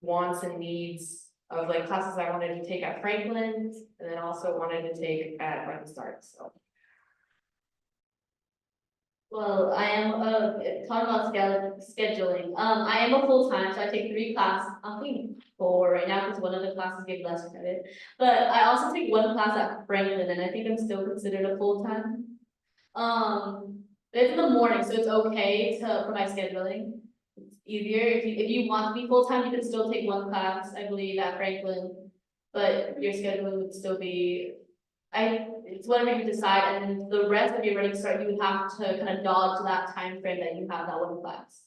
wants and needs of like classes I wanted to take at Franklin, and then also wanted to take at Running Start, so. Well, I am, talking about scheduling, I am a full-time, so I take 3 classes, I'm thinking 4 right now, because one of the classes give less credit. But I also take 1 class at Franklin, and I think I'm still considered a full-time. It's in the morning, so it's okay for my scheduling. It's easier, if you want to be full-time, you can still take 1 class, I believe, at Franklin. But your scheduling would still be, it's whatever you decide, and then the rest of your Running Start, you would have to kind of dodge that time frame that you have that 1 class.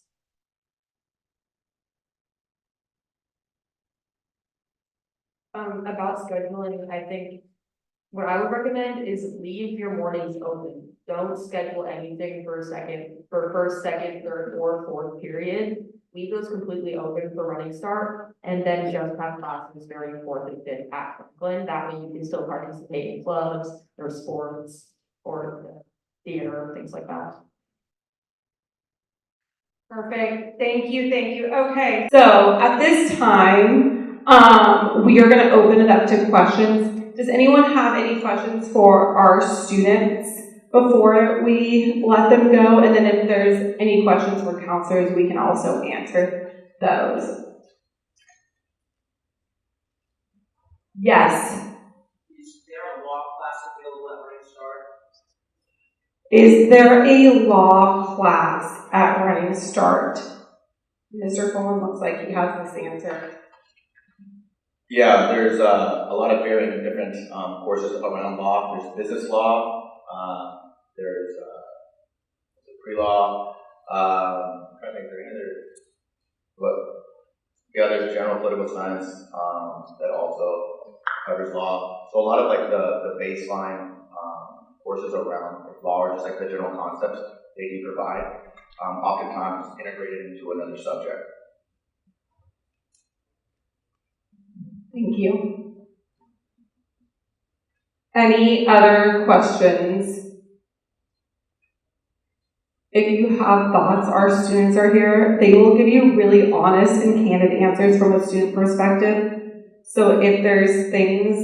About scheduling, I think what I would recommend is leave your mornings open. Don't schedule anything for first, second, third, or fourth period. Leave those completely open for Running Start, and then just have classes during 4th and 5th at Franklin. That way you can still participate in clubs or sports or theater, things like that. Perfect, thank you, okay. So at this time, we are gonna open it up to questions. Does anyone have any questions for our students before we let them go? And then if there's any questions for counselors, we can also answer those. Yes. Is there a law class available at Running Start? Is there a law class at Running Start? Mr. Coleman looks like he has this answer. Yeah, there's a lot of varying different courses around law. There's business law, there's pre-law, I'm trying to think there any other, yeah, there's general political science that also covers law. So a lot of like the baseline courses around like law, or just like the general concepts they do provide, oftentimes integrated into another subject. Thank you. Any other questions? If you have thoughts, our students are here. They will give you really honest and candid answers from a student perspective. So if there's things,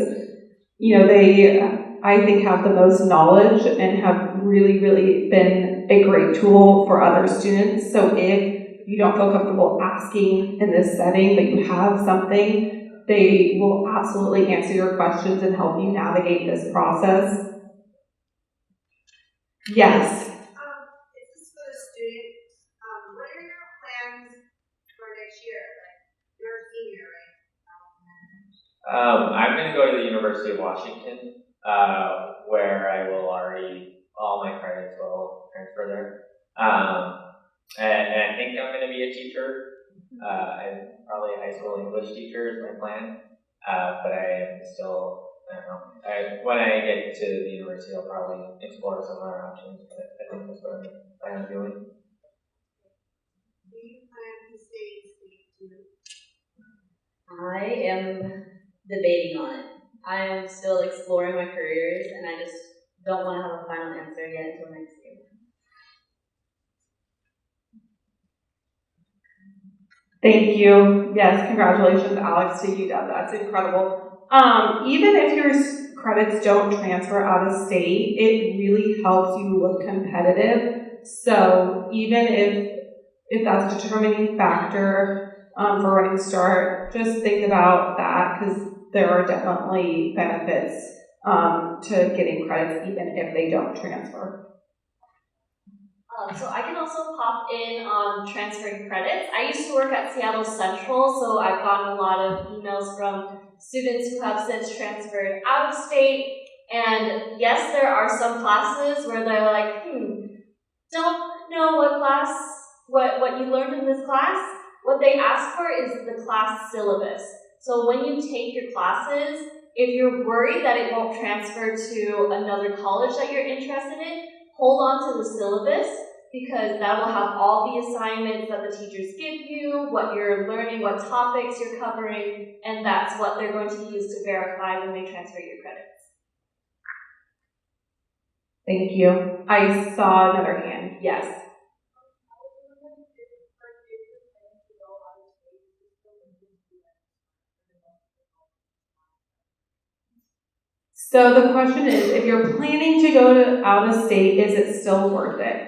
they, I think, have the most knowledge and have really, really been a great tool for other students. So if you don't feel comfortable asking in this setting, but you have something, they will absolutely answer your questions and help you navigate this process. Yes. This is for the students. What are your plans for next year? Like, you're a senior, right? I'm going to go to the University of Washington, where I will all my credits will transfer there. And I think I'm going to be a teacher. I'm probably a high school English teacher is my plan. But I am still, I don't know. When I get to the university, I'll probably explore some other options. But I think that's what I plan on doing. Do you plan to stay in state too? I am debating on it. I am still exploring my careers, and I just don't want to have a final answer yet until next year. Thank you. Yes, congratulations, Alex, to UW. That's incredible. Even if your credits don't transfer out of state, it really helps you look competitive. So even if that's a determining factor for Running Start, just think about that because there are definitely benefits to getting credits even if they don't transfer. So I can also pop in on transferring credits. I used to work at Seattle Central, so I've gotten a lot of emails from students who have since transferred out of state. And yes, there are some classes where they're like, don't know what you learned in this class. What they ask for is the class syllabus. So when you take your classes, if you're worried that it won't transfer to another college that you're interested in, hold on to the syllabus because that will have all the assignments that the teachers give you, what you're learning, what topics you're covering, and that's what they're going to use to verify when they transfer your credits. Thank you. I saw another hand. Yes. So the question is, if you're planning to go to out of state, is it still worth it?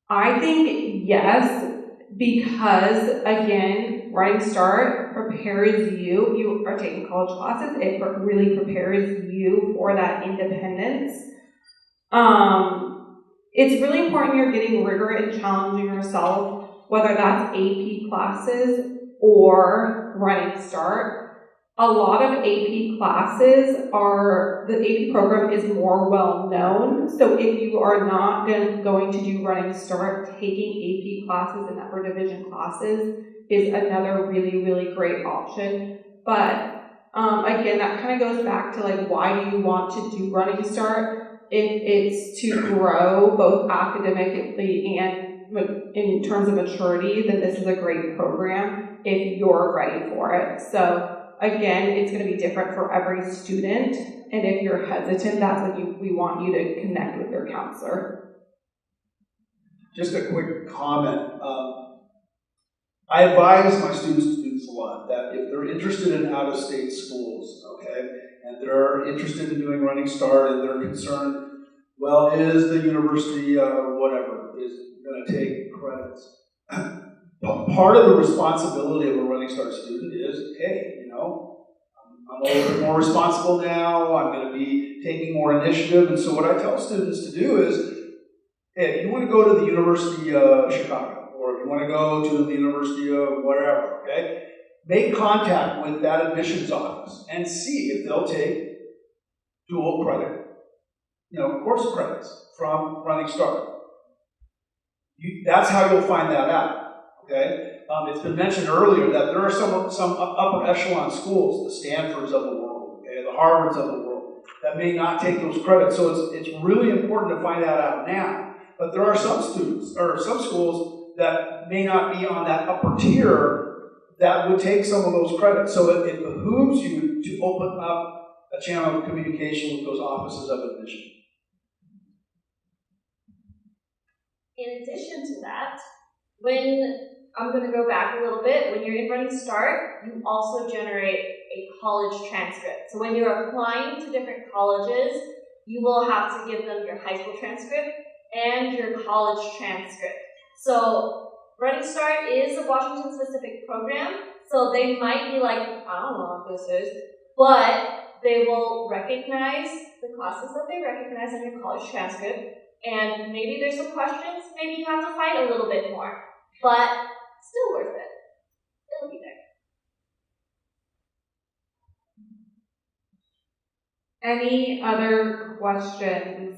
I think yes, because again, Running Start prepares you are taking college classes, it really prepares you for that independence. It's really important you're getting rigor and challenging yourself, whether that's AP classes or Running Start. A lot of AP classes the AP program is more well known. So if you are not going to do Running Start, taking AP classes and upper division classes is another really, really great option. But again, that kind of goes back to like, why do you want to do Running Start? If it's to grow both academically and in terms of maturity, then this is a great program if you're ready for it. So again, it's going to be different for every student, and if you're hesitant, that's when we want you to connect with your counselor. Just a quick comment. I advise my students a lot that if they're interested in out-of-state schools, okay, and they're interested in doing Running Start and they're concerned, well, is the university or whatever is going to take credits? Part of the responsibility of a Running Start student is, hey, I'm a little bit more responsible now, I'm going to be taking more initiative, and so what I tell students to do is, hey, if you want to go to the University of Chicago, or if you want to go to the University of wherever, okay, make contact with that admissions office and see if they'll take dual credit, course credits from Running Start. That's how you'll find that out, okay? It's been mentioned earlier that there are some upper echelon schools, the Stanfords of the world, okay, the Harvards of the world, that may not take those credits. So it's really important to find that out now. But there are some students or some schools that may not be on that upper tier that would take some of those credits. So it behooves you to open up a channel of communication with those offices of admission. In addition to that, I'm going to go back a little bit. When you're in Running Start, you also generate a college transcript. So when you're applying to different colleges, you will have to give them your high school transcript and your college transcript. So Running Start is a Washington-specific program, so they might be like, I don't know what this is, but they will recognize the classes that they recognize in your college transcript, and maybe there's some questions, maybe you have to fight a little bit more, but still worth it. It'll be there. Any other questions?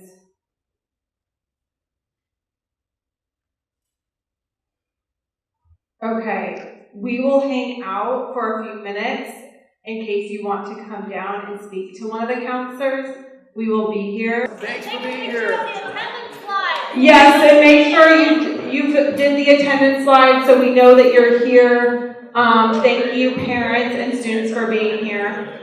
Okay, we will hang out for a few minutes in case you want to come down and speak to one of the counselors. We will be here. Thanks for being here. Yes, and make sure you did the attendance slide so we know that you're here. Thank you, parents and students, for being here.